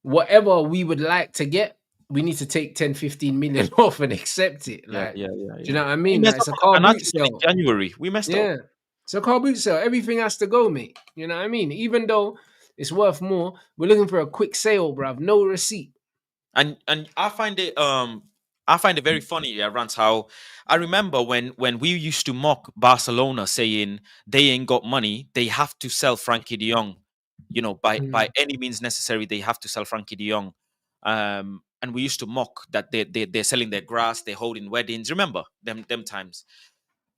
whatever we would like to get, we need to take 10, 15 million off and accept it. Yeah, Like, yeah, yeah, do you yeah. know what I We mean? Like, messed it's up a on the car boot financials in sale. January. We messed up. Yeah. It's a car boot sale. Everything has to go, mate. You know what I mean? Even though it's worth more, we're looking for a quick sale, bruv. No receipt. And I find it very funny, yeah, Rance, how I remember when we used to mock Barcelona saying they ain't got money, they have to sell Frankie de Jong. By Mm, any means necessary, they have to sell Frankie de Jong. And we used to mock that they're selling their grass, they're holding weddings. Remember them times.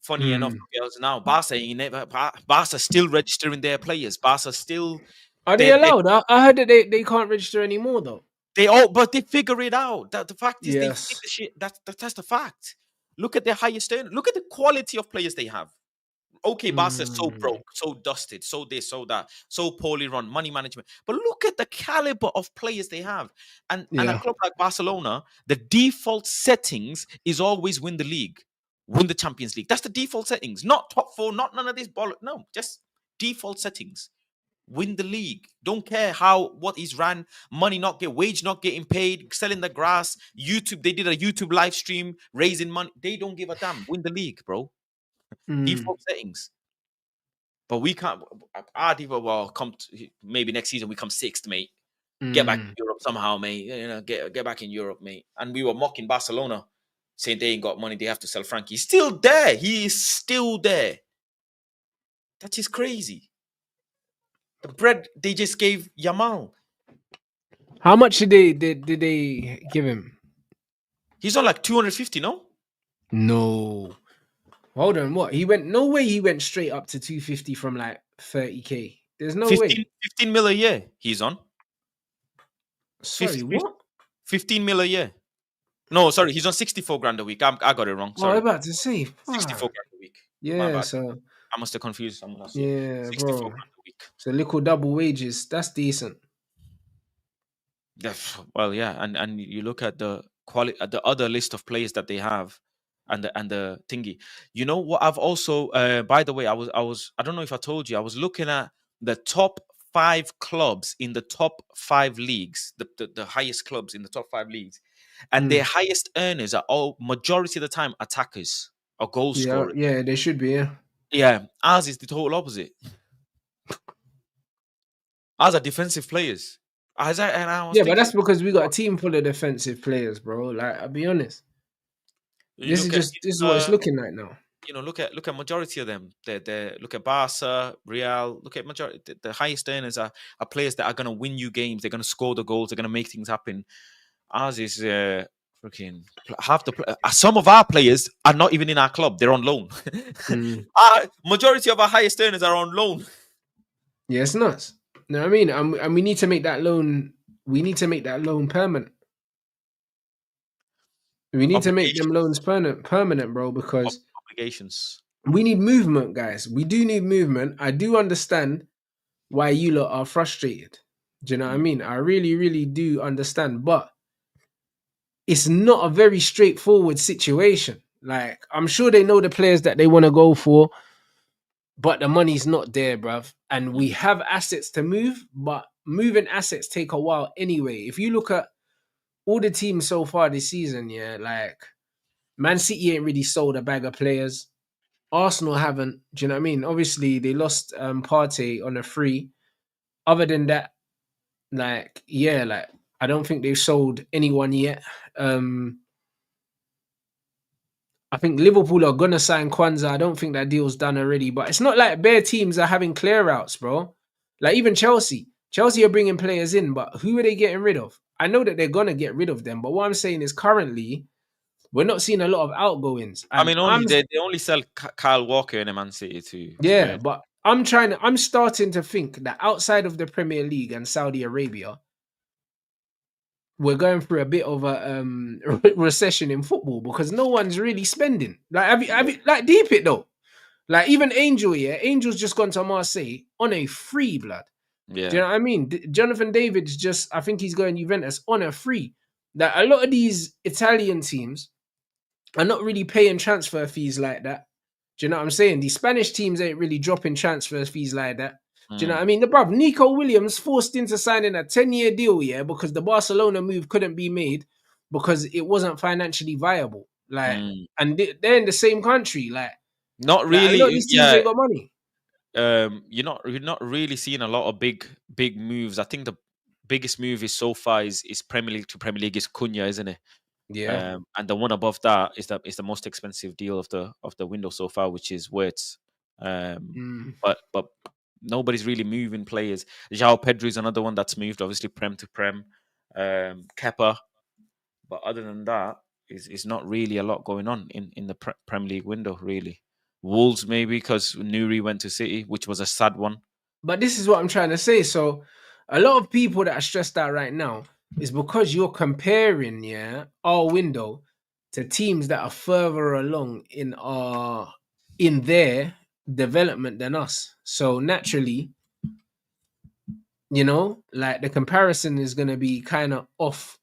Funny enough, mm. girls, now Barca ain't never Barca still registering their players. Barca still Are they they allowed? I heard that they can't register anymore, though. they all, but they figure it out. That the fact is, they figure Yes. shit. That's the fact. Look at their highest earn. Look at the quality of players they have. Okay, Barca is so Mm, broke, so dusted, so this, so that, so poorly run, money management. But look at the caliber of players they have. And a yeah. club like Barcelona, the default settings is always win the league, win the Champions League. That's the default settings. Not top four, not none of this ball. No, just default settings. Win the league. Don't care what is ran, money not get wage not getting paid, selling the grass. YouTube, they did a YouTube live stream raising money. They don't give a damn. Win the league, bro. Mm, Default settings. But we can't. Our default, well, maybe next season we come sixth, mate. Get back in mm. Europe somehow, mate. Get back in Europe, mate. And we were mocking Barcelona, saying they ain't got money. They have to sell Frankie. He's still there. He is still there. That is crazy. The bread they just gave Yamal. How much did they give him? He's on like 250, no? No. Hold on, what? He went no way he went straight up to 250 from like 30K. There's no 15, way. 15 mil a year he's on. Sorry, what? 15 mil a year. No, sorry, he's on 64 grand a week. I got it wrong. Oh, I was Sorry. about to say, 64 fuck. grand a week. My Yeah, bad. so I must have confused someone else. Yeah. yeah, 64 bro. grand a week. So little double wages. That's decent. Yeah, well, yeah, and you look at the quality at the other list of players that they have, and the thingy. You know what? I've also, by the way, I don't know if I told you, I was looking at the top five clubs in the top five leagues, the highest clubs in the top five leagues, and their Mm. highest earners are all majority of the time attackers or goal Yeah, scorers. yeah, they should be, yeah. Yeah, ours is the total opposite. Ours are defensive players. And I was Yeah, but thinking, that's because we got a team full of defensive players, bro. Like, I'll be honest. you look at This is what it's looking like now. look at majority of them. They look at Barca, Real. Look at majority. The highest earners are players that are going to win you games. They're going to score the goals. They're going to make things happen. Ours is freaking half the. Some of our players are not even in our club. They're on loan. Mm. Majority of our highest earners are on loan. Yeah, it's nuts. You know what I mean? And we need to make that loan. We need to make that loan permanent. We need to make them Obligations. loans permanent, bro, because Obligations. we need movement, guys. We do need movement. I do understand why you lot are frustrated. Do you know what I Mm. mean? I really, really do understand, but it's not a very straightforward situation. Like, I'm sure they know the players that they want to go for, but the money's not there, bruv. And we Mm. have assets to move, but moving assets take a while anyway. If you look at all the teams so far this season, yeah, like Man City ain't really sold a bag of players. Arsenal haven't. Do you know what I mean? Obviously, they lost Partey on a free. Other than that, like, yeah, like I don't think they've sold anyone yet. I think Liverpool are gonna sign Kwanzaa. I don't think that deal's done already, but it's not like bare teams are having clear outs, bro. Like even Chelsea. Chelsea are bringing players in, but who are they getting rid of? I know that they're gonna get rid of them, but what I'm saying is currently we're not seeing a lot of outgoings. I And mean, only they only sell Kyle Walker in a Man City to yeah, burn. but I'm starting to think that outside of the Premier League and Saudi Arabia, we're going through a bit of a recession in football because no one's really spending. Like have you like deep it though? Like even Angel, yeah, Angel's just gone to Marseille on a free blood. Do you Yeah. know what I mean? Jonathan David's just, I think he's going Juventus on a free. That a lot of these Italian teams are not really paying transfer fees like that. Do you know what I'm saying? The Spanish teams ain't really dropping transfer fees like that. Do you know Mm. what I mean? The bruv, Nico Williams forced into signing a 10-year deal, yeah, because the Barcelona move couldn't be made. because it wasn't financially viable. Like, Mm. and they're in the same country. Not Like a lot of really. these teams Yeah. ain't got money. You're not really seeing a lot of big moves. I think the biggest move is so far is Premier League to Premier League is Cunha, isn't it? Yeah. And the one above that is the most expensive deal of the window so far, which is Wirtz. Mm. But nobody's really moving players. João Pedro is another one that's moved, obviously Prem to Prem. Kepa, but other than that, is not really a lot going on in the Premier League window, really. Wolves maybe because Nuri went to City, which was a sad one. But this is what I'm trying to say. So a lot of people that are stressed out right now is because you're comparing, yeah, our window to teams that are further along in their development than us. So naturally, like the comparison is gonna be kind of off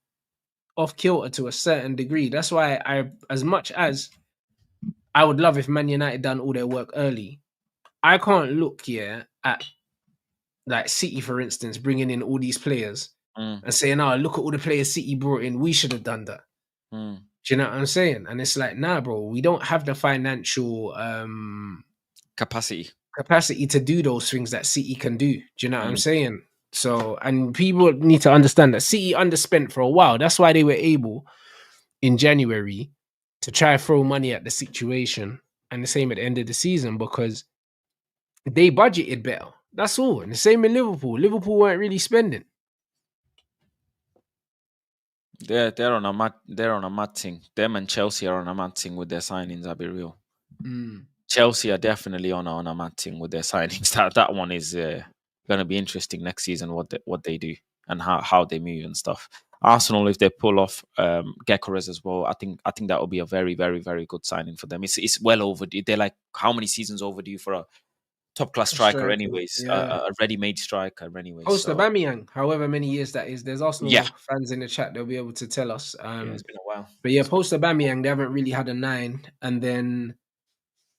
kilter to a certain degree. That's why as much as I would love if Man United done all their work early, I can't look here at like City, for instance, bringing in all these players Mm, and saying, "Oh, look at all the players City brought in. We should have done that." mm. Do you know what I'm saying? And it's like, nah, bro, we don't have the financial Capacity. capacity to do those things that City can do. Do you know what I'm Mm. saying? So, and people need to understand that City underspent for a while. That's why they were able in January to try throw money at the situation, and the same at the end of the season because they budgeted better. That's all. And the same in Liverpool. Liverpool weren't really spending. They're on a mad thing. Them and Chelsea are on a mad thing with their signings. I'll be real. Mm. Chelsea are definitely on a mad thing with their signings. That one is going to be interesting next season. What they do and how they move and stuff. Arsenal, if they pull off Gyökeres as well, I think that will be a very very very good signing for them. It's well overdue. They're like how many seasons overdue for a top class striker, Striker. anyways. Yeah. A ready made striker, anyways. Post So Aubameyang, however many years that is. There's yeah, Arsenal fans in the chat. They'll be able to tell us. yeah, it's been a while. But yeah, post Aubameyang, they haven't really had a 9. And then,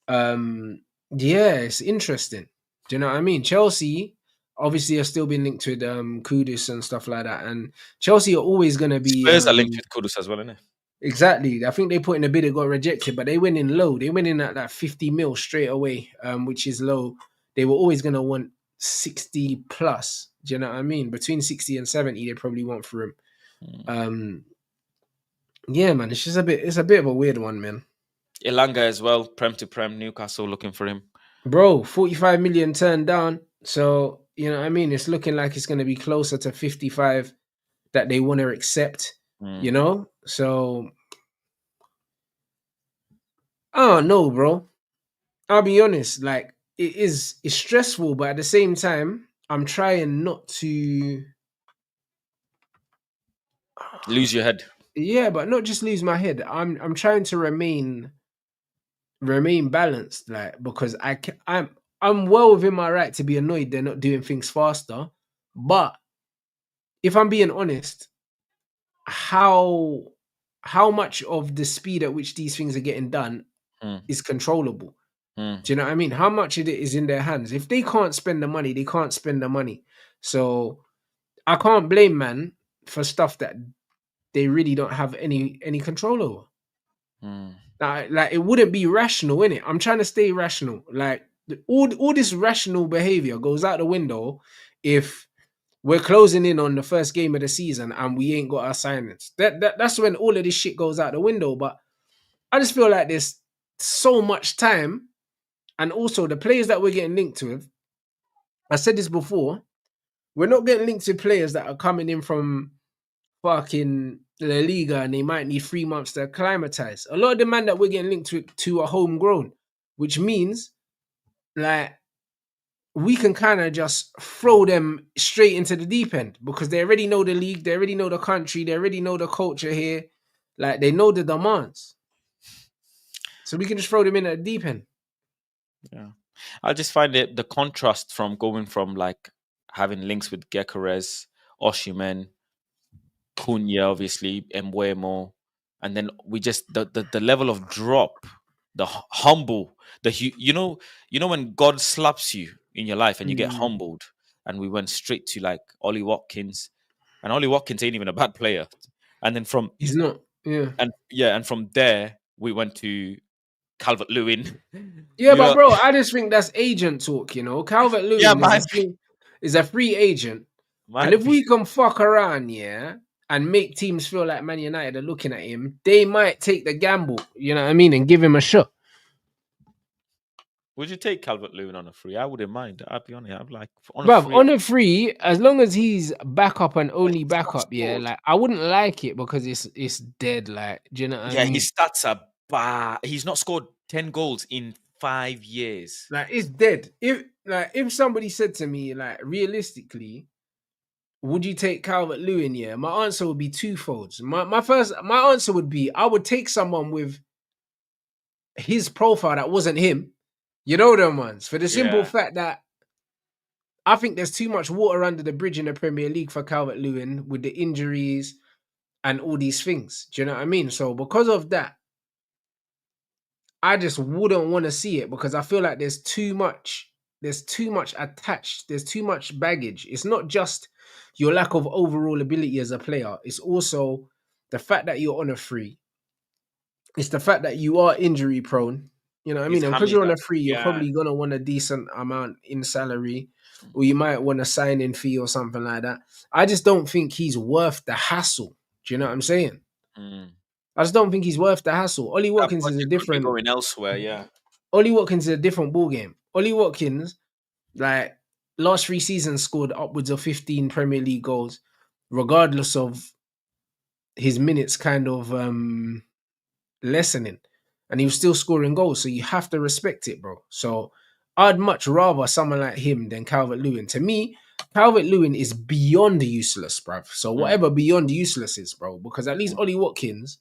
yeah, it's interesting. Do you know what I mean? Chelsea obviously are still being linked with Kudus and stuff like that. And Chelsea are always going to be Spurs are linked with Kudus as well, isn't it? exactly. I think they put in a bid, it got rejected, but they went in low. They went in at that 50 mil straight away, which is low. They were always going to want 60 plus. Do you know what I mean? Between 60 and 70, they probably want for him. Mm. Yeah, man, it's a bit of a weird one, man. Elanga as well, Prem to Prem, Newcastle looking for him. Bro, 45 million turned down. So, you know what I mean? It's looking like it's going to be closer to 55 that they want to accept, Mm. So, I don't know, bro. I'll be honest, like it's stressful, but at the same time, I'm trying not to Lose your head. yeah, but not just lose my head. I'm trying to remain balanced, like because I'm well within my right to be annoyed they're not doing things faster. But if I'm being honest, how how much of the speed at which these things are getting done Mm. is controllable? Mm. Do you know what I mean? How much of it is in their hands? If they can't spend the money, they can't spend the money. So I can't blame man for stuff that they really don't have any control over. Mm. Like it wouldn't be rational, innit? I'm trying to stay rational. Like all this rational behavior goes out the window if we're closing in on the first game of the season and we ain't got our signings. That's when all of this shit goes out the window. But I just feel like there's so much time, and also the players that we're getting linked with. I said this before. We're not getting linked to players that are coming in from fucking La Liga and they might need 3 months to acclimatize. A lot of the man that we're getting linked to are homegrown, which means like we can kind of just throw them straight into the deep end because they already know the league, they already know the country, they already know the culture here, like they know the demands. So we can just throw them in at the deep end. Yeah. I just find it the contrast from going from like having links with Gyökeres, Osimhen, Cunha, obviously, Embuemo, and then we just the level of drop, the humble, you know when God slaps you in your life and you get Mm. humbled, and we went straight to like Ollie Watkins, and Ollie Watkins ain't even a bad player. And then from He's not. Yeah. and from there we went to Calvert Lewin. Yeah, You but know, bro, I just think that's agent talk, you know. Calvert yeah, Lewin is a free agent. And might if be. we can fuck around, yeah, and make teams feel like Man United are looking at him, they might take the gamble, you know what I mean, and give him a shot. Would you take Calvert Lewin on a free? I wouldn't mind. I'll be honest. I'm like on a Bruv, free. on a free, as long as he's backup and But only he's not backup, yeah, scored. like I wouldn't like it because it's dead, like, do you know what I Yeah, mean? his stats are bad. He's not scored 10 goals in 5 years. Like it's dead. If somebody said to me, like, realistically, would you take Calvert Lewin? Yeah, my answer would be twofold. My answer would be I would take someone with his profile that wasn't him. You know them ones. For the simple Yeah. fact that I think there's too much water under the bridge in the Premier League for Calvert Lewin with the injuries and all these things. Do you know what I mean? So because of that, I just wouldn't want to see it because I feel like there's too much attached, there's too much baggage. It's not just your lack of overall ability as a player, it's also the fact that you're on a free. It's the fact that you are injury prone. You know what I His mean? And because hammies you're on are. a free, you're Yeah. probably gonna want a decent amount in salary, or you might want a sign-in fee or something like that. I just don't think he's worth the hassle. Do you know what I'm saying? Mm. I just don't think he's worth the hassle. That budget could be going elsewhere. Yeah. Ollie Watkins is a different ball game. Ollie Watkins, like last 3 seasons, scored upwards of 15 Premier League goals, regardless of his minutes kind of lessening, and he was still scoring goals. So you have to respect it, bro. So I'd much rather someone like him than Calvert Lewin. To me, Calvert Lewin is beyond useless, bruv. So Mm. whatever beyond useless is, bro, because at least Mm. Ollie Watkins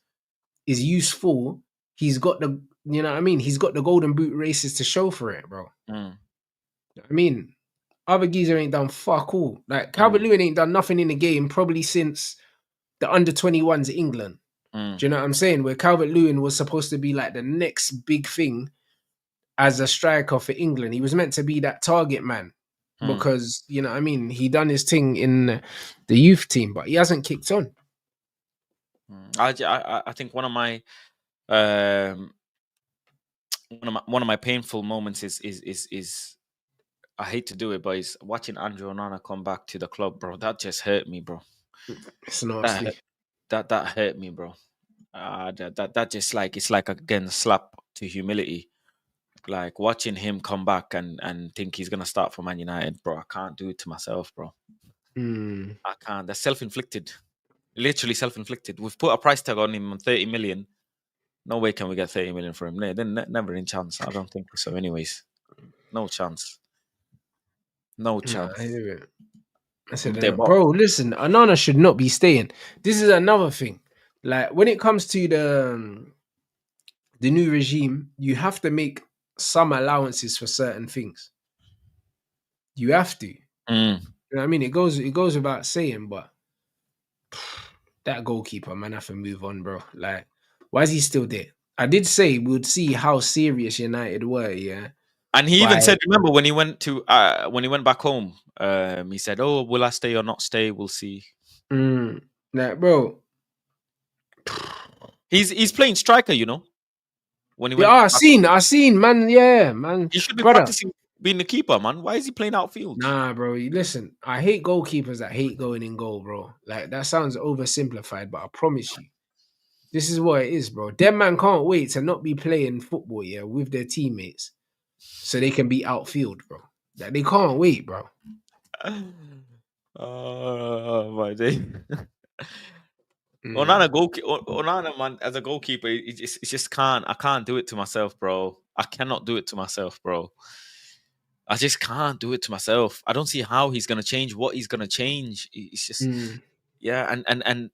is useful. He's got the, you know what I mean? He's got the golden boot races to show for it, bro. Mm. I mean, other geezer ain't done fuck all. Like Calvert Mm. Lewin ain't done nothing in the game probably since the under 21s England. Mm. Do you know what I'm saying? Where Calvert Lewin was supposed to be like the next big thing as a striker for England. He was meant to be that target man Mm. because, you know what I mean, he done his thing in the youth team, but he hasn't kicked on. Mm. I think um one of my painful moments is I hate to do it, but it's watching Andrew Onana come back to the club, bro. That just hurt me, bro. It's That hurt, nasty. that hurt me, bro. That just like it's like again a slap to humility. Like watching him come back and think he's gonna start for Man United, bro. I can't do it to myself, bro. Mm. I can't. That's self-inflicted. Literally self-inflicted. We've put a price tag on him on 30 million. No way can we get 30 million for him. Never in chance. I don't think so. Anyways, no chance. No Nah, I chance. hear it. I said, They bought. bro, listen, Anana should not be staying. This is another thing. Like when it comes to the new regime, you have to make some allowances for certain things. You have to. You Mm. know what I mean? It goes without saying, but that goalkeeper, man, I have to move on, bro. Like, why is he still there? I did say we would see how serious United were, yeah. And he even By said, remember when he went back home, he said, "Oh, will I stay or not stay? We'll see." like, bro. He's playing striker, you know. When he Yeah, went back home, I seen, man. Yeah, man, he should be brother. practicing being the keeper, man. Why is he playing outfield? Nah, bro. Listen, I hate goalkeepers that hate going in goal, bro. Like that sounds oversimplified, but I promise you, this is what it is, bro. Them man can't wait to not be playing football, yeah, with their teammates, so they can be outfield, bro. Like they can't wait, bro. Oh my day. Mm, Onana, man, as a goalkeeper, it just can't. I can't do it to myself, bro. I cannot do it to myself, bro. I just can't do it to myself. I don't see how he's gonna change. What he's gonna change? It's just mm, yeah, and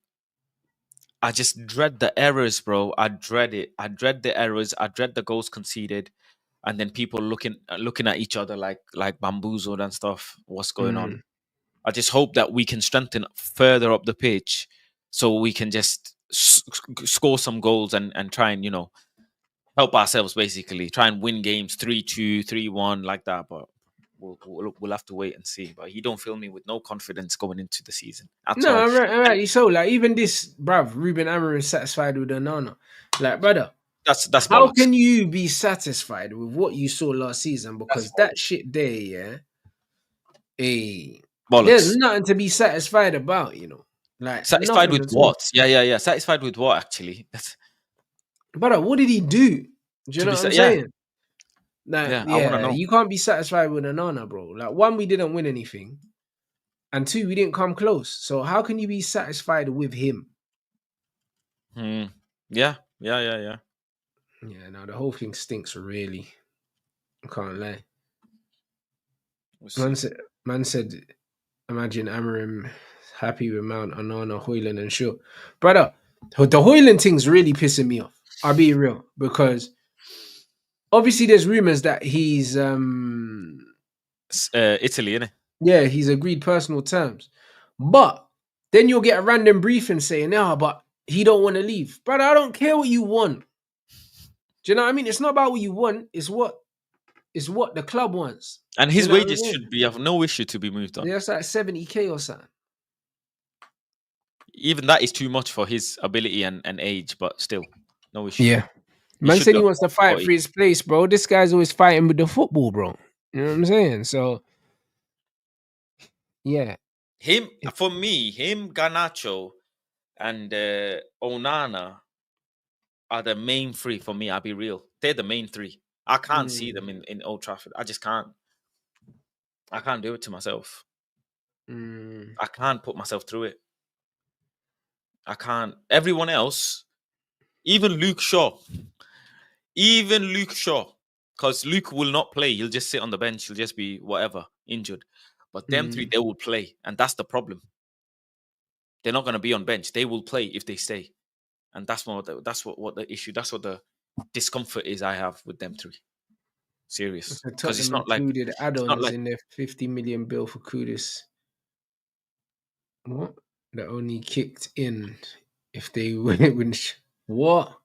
I just dread the errors, bro. I dread it. I dread the errors. I dread the goals conceded, and then people looking at each other like bamboozled and stuff. What's going on? mm, I just hope that we can strengthen further up the pitch, so we can just score some goals and try and help ourselves. Basically, try and win games 3-2, 3-1 like that. But we'll have to wait and see. But he don't fill me with no confidence going into the season at No, all. alright. So, like, even this, bruv, Ruben Amorim is satisfied with Onana. Like, brother, That's how bollocks. can you be satisfied with what you saw last season? That's Because that bollocks. shit there, yeah, hey, there's Bollocks. nothing to be satisfied about, you know. Like, Satisfied nothing with at all. what? Yeah. Satisfied with what? Actually, that's Brother, what did he do? Do you to know be what I'm said. Yeah, saying? Like, yeah. I want to yeah, know. you can't be satisfied with Onana, bro. Like, one, we didn't win anything, and two, we didn't come close. So how can you be satisfied with him? Hmm. Yeah. Yeah, no, the whole thing stinks, really. I can't lie. We'll Man see. said, man said, imagine Amarim happy with Mount Anana, Hoyland, and Shaw. Brother, the Hoyland thing's really pissing me off. I'll be real, because obviously there's rumors that he's Italy, innit? yeah, he's agreed personal terms. But then you'll get a random briefing saying, but he don't want to leave. Brother, I don't care what you want. Do you know what I mean? It's not about what you want, it's what the club wants. And Do you his know what I wages mean? should be have no issue to be moved on. That's like 70K or something. Even that is too much for his ability and age, but still, no issue. Yeah. He Man should said be he on wants to fight for 40. his place, bro. This guy's always fighting with the football, bro. You know what I'm saying? So, yeah. Him for me, him, Ganacho, and Onana are the main three for me. I'll be real. They're the main three. I can't see them Mm, in Old Trafford. I just can't. I can't do it to myself. mm. I can't put myself through it. I can't. Everyone else, even Luke Shaw, because Luke will not play. He'll just sit on the bench. He'll just be whatever, injured. But them three, Mm. they will play. And that's the problem. They're not going to be on bench. They will play if they stay. And that's what the issue, that's what the discomfort is I have with them three. Serious. So Because Tottenham included it's not add-ons like in their 50 million bill for Kudus. What? That only kicked in if they win. What?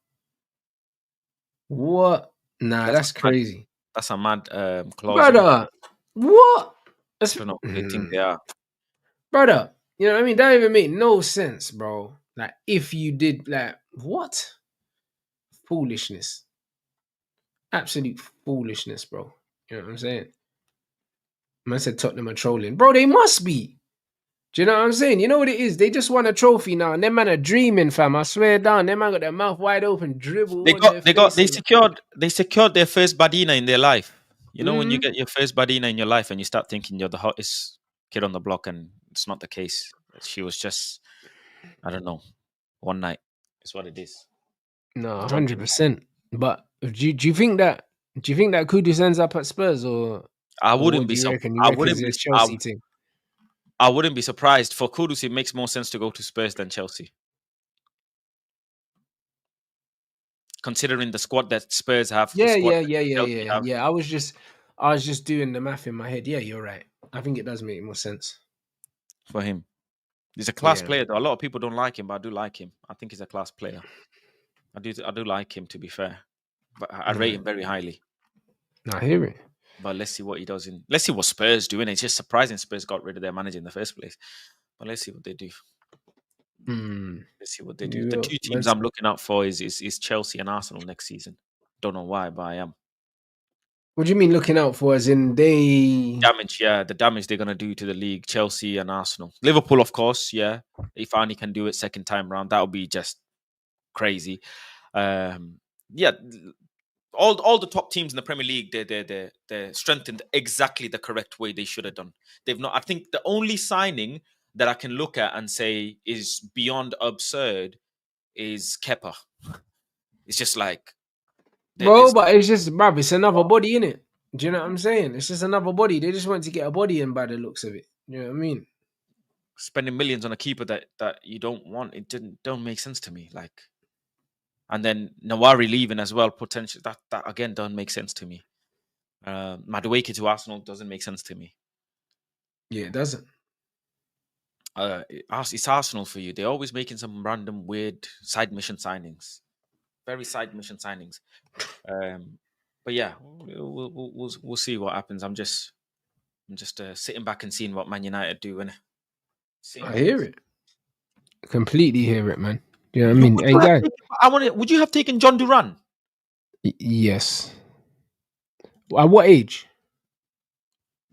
What? Nah, that's that's crazy. a mad clause, innit? Brother, what? I That's, don't know who they think they are. brother, you know what I mean? That even make no sense, bro. Like, if you did, like, what? Foolishness. Absolute foolishness, bro. You know what I'm saying? Man said Tottenham are trolling. Bro, they must be. Do you know what I'm saying? You know what it is? They just won a trophy now, and them man are dreaming, fam. I swear down. Them man got their mouth wide open, dribble on their face. They secured their first Badina in their life. You know when you Mm. get your first Badina in your life and you start thinking you're the hottest kid on the block, and it's not the case. She was just, I don't know, one night. It's what it is. No, Drunk in. 100%. But do you think that Kudus ends up at Spurs, I or wouldn't what be do you so. reckon? You I reckon wouldn't it's be. a Chelsea thing? I wouldn't be surprised. For Kudus, it makes more sense to go to Spurs than Chelsea, considering the squad that Spurs have, the Yeah, squad yeah, that yeah, yeah, Chelsea yeah, have. yeah. I was just doing the math in my head. Yeah, you're right. I think it does make more sense. For him, he's a class Yeah. player. Though a lot of people don't like him, but I do like him. I think he's a class player. I do like him, to be fair, but I rate No, him very highly. I hear it. But let's see what he does in. Let's see what Spurs do. And it's just surprising Spurs got rid of their manager in the first place. But let's see what they do. Hmm. Let's see what they do. You The will. two teams I'm looking out for is Chelsea and Arsenal next season. Don't know why, but I am. What do you mean looking out for? As in they? Damage, yeah, the damage they're gonna do to the league, Chelsea and Arsenal. Liverpool, of course, yeah. If Arnie can do it second time round, that would be just crazy. Yeah, all the top teams in the Premier League, they're strengthened exactly the correct way they should have done. They've not. I think the only signing that I can look at and say is beyond absurd is Kepa. It's just like there Bro, is but it's just, bruv, it's another body in it. Do you know what I'm saying? It's just another body. They just want to get a body in by the looks of it. You know what I mean? spending millions on a keeper that you don't want. It don't make sense to me. Like, and then Nawari leaving as well, potential that again don't make sense to me. Madueke to Arsenal doesn't make sense to me. Yeah, it doesn't. It's Arsenal for you. They're always making some random weird side mission signings, very side mission signings. But yeah, we'll see what happens. I'm just I'm just sitting back and seeing what Man United do. And I hear it. Completely hear it, man. You know what I You mean? would Hey, you have guy. taken, would you have taken John Duran? Yes. At what age?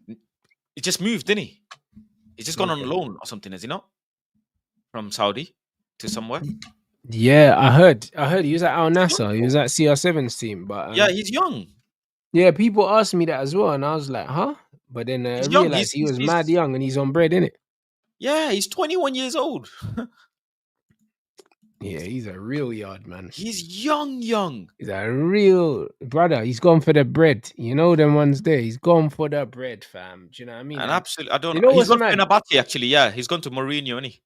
He just moved, didn't he? He's just gone on Okay. loan or something, has he not? From Saudi to somewhere. Yeah, I heard he was at Al He's young, Nassr. He bro. was at CR7's team, but Yeah, he's young. yeah, people asked me that as well, and I was like, huh? But then I He's young. realized he was mad young, and he's on bread, innit? Yeah, he's 21 years old. Yeah, he's a real yard man. He's young. He's a real brother. He's gone for the bread. You know them ones there. He's gone for the bread, fam. Do you know what I mean? And And absolutely, I don't you know. know He's what's not mad? Fenerbahce, actually. Yeah, he's gone to Mourinho, isn't he?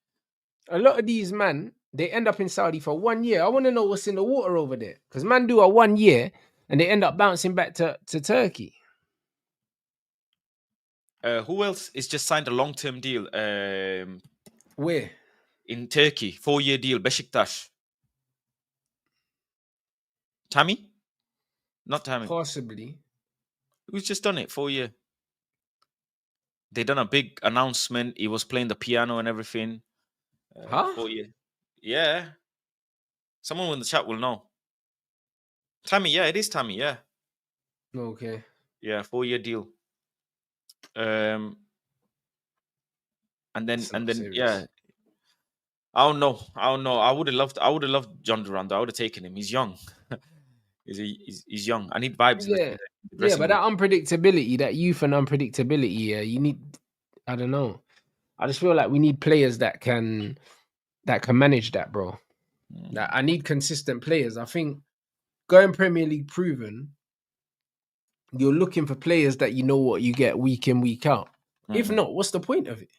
A lot of these man, they end up in Saudi for 1 year. I want to know what's in the water over there. Because man do a 1 year and they end up bouncing back to Turkey. Who else is just signed a long-term deal? Where? In Turkey, 4-year deal. Besiktas. Tammy? Not Tammy. Possibly. Who's just done it? 4-year. They done a big announcement. He was playing the piano and everything. Huh? 4-year. Yeah. Someone in the chat will know. Tammy, yeah, it is Tammy, yeah. Okay. Yeah, 4-year deal. And then Serious. yeah. I don't know. I would have loved John Durant. I would have taken him. He's young. he's young. I need vibes in Yeah. the Yeah, dressing but room. that unpredictability, that youth and unpredictability, yeah, you need, I don't know. I just feel like we need players that can manage that, bro. That I need consistent players. I think going Premier League proven, you're looking for players that you know what you get week in, week out. If not, what's the point of it?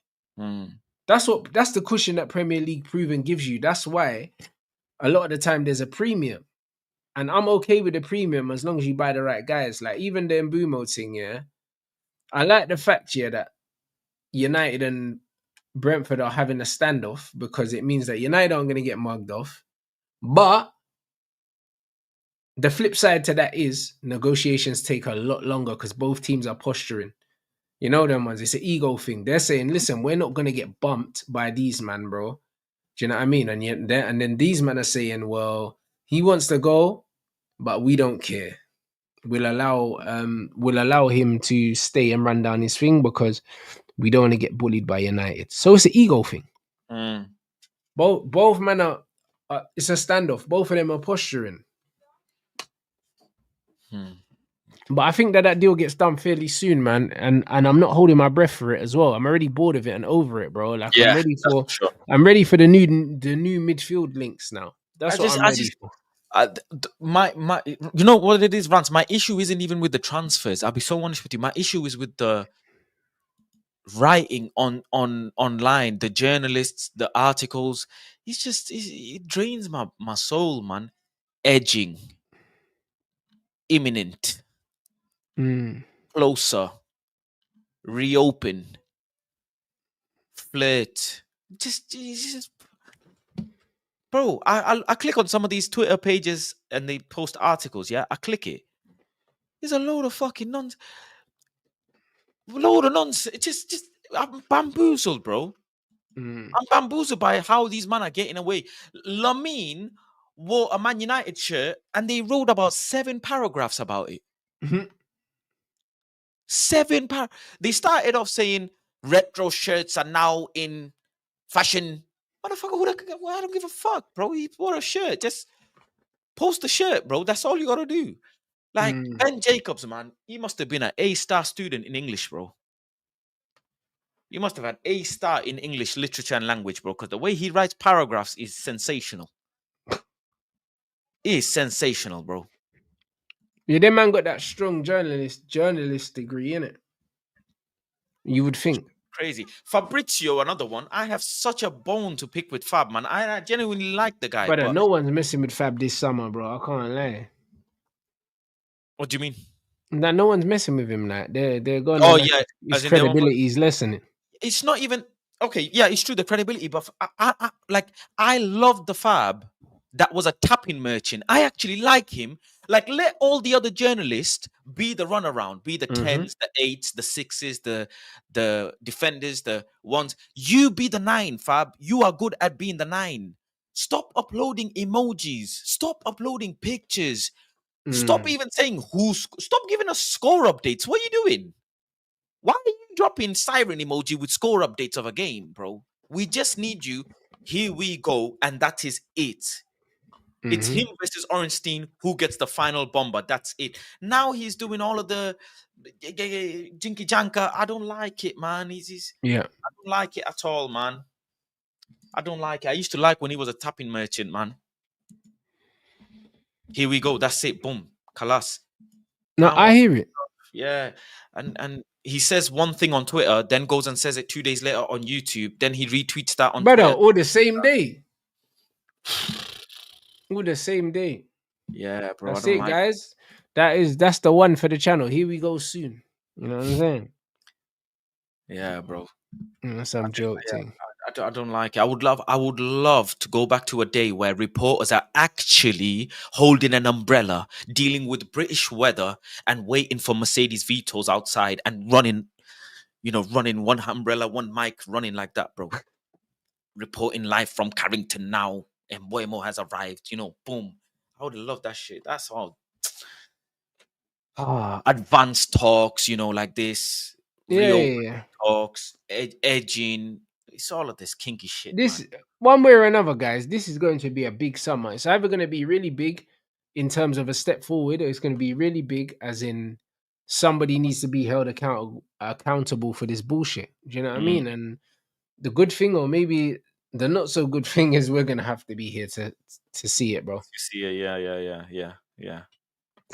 That's the cushion that Premier League proven gives you. That's why a lot of the time there's a premium. And I'm okay with the premium as long as you buy the right guys. Like even the Mbumo thing, yeah. I like the fact, yeah, that United and Brentford are having a standoff because it means that United aren't going to get mugged off. But the flip side to that is negotiations take a lot longer because both teams are posturing. You know them ones. It's an ego thing. They're saying, "Listen, we're not gonna get bumped by these man, bro." Do you know what I mean? And yet, then these men are saying, "Well, he wants to go, but we don't care. We'll allow him to stay and run down his thing because we don't want to get bullied by United." So it's an ego thing. Both men are. It's a standoff. Both of them are posturing. But I think that deal gets done fairly soon, man. And I'm not holding my breath for it as well. I'm already bored of it and over it, bro. Like Yeah, I'm ready for sure. the new midfield links now. That's what I'm ready for. My you know what it is, Rance? My issue isn't even with the transfers. I'll be so honest with you. My issue is with the writing on online, the journalists, the articles. It drains my soul, man. Edging, imminent, closer, reopen, flirt. Just bro. I click on some of these Twitter pages and they post articles. Yeah, I click it. There's a load of fucking nonsense. Load of nonsense. It's just I'm bamboozled, bro. I'm bamboozled by how these men are getting away. Lamine wore a Man United shirt and they wrote about 7 paragraphs about it. 7 They started off saying retro shirts are now in fashion. Motherfucker, I don't give a fuck, bro. He wore a shirt. Just post the shirt, bro. That's all you gotta do. Like Ben Jacobs, man, he must have been an A-star student in English, bro. You must have had A-star in English literature and language, bro, because the way he writes paragraphs is sensational. It is sensational, bro. Yeah, that man got that strong journalist degree in it. You would think. Crazy. Fabrizio, another one. I have such a bone to pick with Fab, man. I genuinely like the guy. Brother, But no one's messing with Fab this summer, bro. I can't lie. what do you mean? That no one's messing with him. Like they're going. Oh yeah, his as in they won't. credibility is lessening. It's not even okay. Yeah, it's true the credibility, but I love the Fab that was a tapping merchant. I actually like him. Like, let all the other journalists be the runaround, be the Mm-hmm. tens, the eights, the sixes, the defenders, the ones. You be the nine, Fab. You are good at being the nine. Stop uploading emojis. Stop uploading pictures. Stop Mm. even saying who's. Stop giving us score updates. What are you doing? Why are you dropping siren emoji with score updates of a game, bro? We just need you. Here we go, and that is it. It's Mm-hmm. him versus Ornstein who gets the final bomber. That's it. Now he's doing all of the jinky janka. I don't like it, man. Yeah. I don't like it at all, man. I don't like it. I used to like when he was a tapping merchant, man. Here we go. That's it. Boom. Kalas. No, Now I what? hear it. Yeah. And he says one thing on Twitter, then goes and says it 2 days later on YouTube. Then he retweets that on Brother, Twitter. all the same day. All the same day. Yeah, bro. I That's don't it, like. guys. That's the one for the channel. Here we go soon. You know what I'm saying? Yeah, bro. Some joke Yeah, thing. I don't like it. I would love to go back to a day where reporters are actually holding an umbrella, dealing with British weather, and waiting for Mercedes vetoes outside and running, running one umbrella, one mic, running like that, bro. Reporting live from Carrington now, and Boymo has arrived. Boom. I would love that shit. That's all. Advanced talks, like this, Yeah, real yeah, yeah. talks, edging. It's all of this kinky shit, man. This one way or another, guys, this is going to be a big summer. It's either going to be really big in terms of a step forward, or it's going to be really big as in somebody needs to be held accountable for this bullshit. Do you know what I Mm. mean? And the good thing, or maybe the not so good thing, is we're gonna have to be here to see it, bro. You see it, yeah.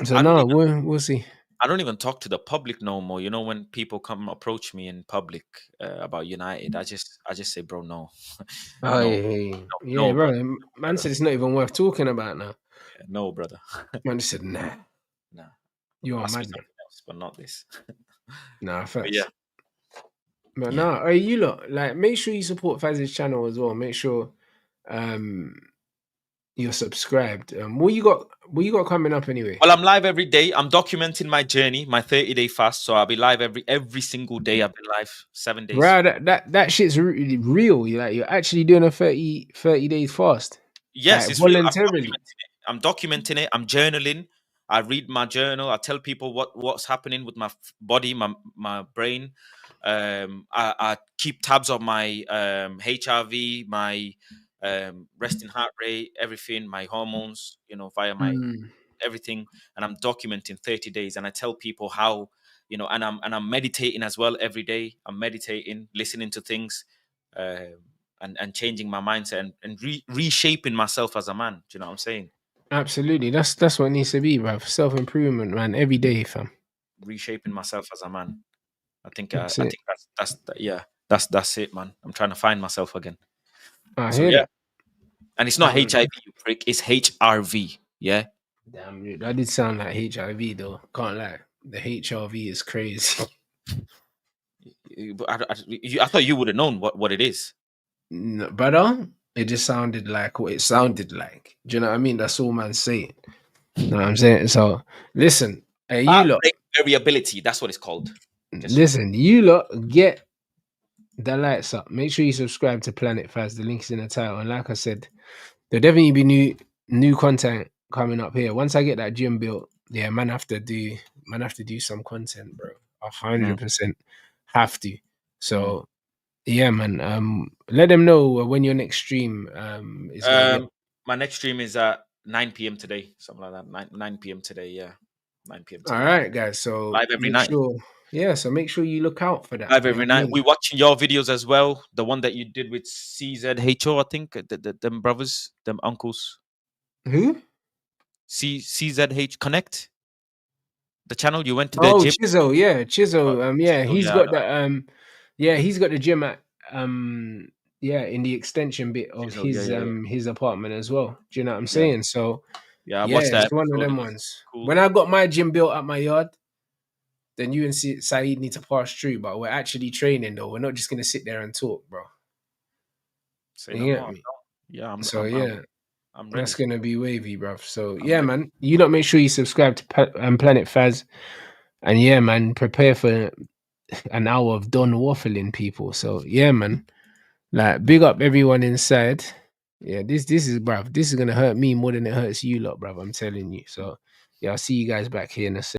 So I don't no, even we'll see. I don't even talk to the public no more. When people come approach me in public about United, I just say, bro, no, Oh no, yeah, yeah, no, yeah, no, bro. brother, no, Man brother, said it's not even worth talking about now. yeah, no, brother. Man just said, nah, Nah, you're a ask me madman. something else, but not this. Nah, But yeah, first. But yeah. nah, hey, you lot, like, make sure you support Faz's channel as well. Make sure um you're subscribed. What you got coming up anyway? Well, I'm live every day. I'm documenting my journey, my 30-day fast. So I'll be live every single day. I've been live 7 days. Bro, that shit's really real. You're actually doing a 30 days fast. Yes, Like it's real. voluntarily. I'm documenting it. I'm journaling. I read my journal. I tell people what's happening with my body, my brain. I keep tabs on my HRV, my resting heart rate, everything, my hormones. Via my Mm. everything, and I'm documenting 30 days. And I tell people how, and I'm meditating as well every day. I'm meditating, listening to things. And changing my mindset and reshaping myself as a man. Do you know what I'm saying? Absolutely. That's what it needs to be, bro. Self improvement, man. Every day, fam. Reshaping myself as a man. I think That's I it. think yeah, that's it, man. I'm trying to find myself again. I So hear yeah, that. and it's not Um, HIV, you prick. It's HRV. Yeah. damn, dude, that did sound like HIV though. Can't lie. The HRV is crazy. But I thought you would have known what it is. No, brother, it just sounded like what it sounded like. Do you know what I mean? That's all man saying. You know what I'm saying? So listen, hey, you Heart lot, rate variability. That's what it's called. Just listen, you lot get the lights up. Make sure you subscribe to Planet Fast. The link's in the title. And like I said, there'll definitely be new content coming up here. Once I get that gym built, yeah, man have to do some content, bro. mm, 100% have to. mm. So yeah, man. Let them know when your next stream is gonna be. Um, my next stream is at 9 p.m. today, something like that. 9 p.m. today. Yeah, 9 p.m. All today. right, guys. So Live every make night. sure, yeah. So make sure you look out for that. Live You know every what I night. mean? We're watching your videos as well. The one that you did with CZHO, I think. Them brothers, them uncles. Who? CZH Connect. The channel you went to the Oh, gym. Chisel. Yeah, Chisel. Yeah, Chisel, he's yeah, got that. Yeah, he's got the gym at yeah, in the extension bit of Chisel, yeah. his apartment as well. Do you know what I'm Yeah, saying? So yeah. I yeah, watched that it's one of episode. It them was ones. cool. When I got my gym built at my yard, then you and Saeed need to pass through. But we're actually training though. We're not just gonna sit there and talk, bro. Say no You more. get me? Yeah, So yeah. I'm That's ready. gonna be wavy, bruv. So I'm yeah, ready. man. You lot make sure you subscribe to Planet Faz, and yeah, man, prepare for an hour of Don waffling, people. So yeah, man. Like, big up everyone inside. Yeah, this is, bruv. This is gonna hurt me more than it hurts you lot, bruv. I'm telling you. So yeah, I'll see you guys back here in a second.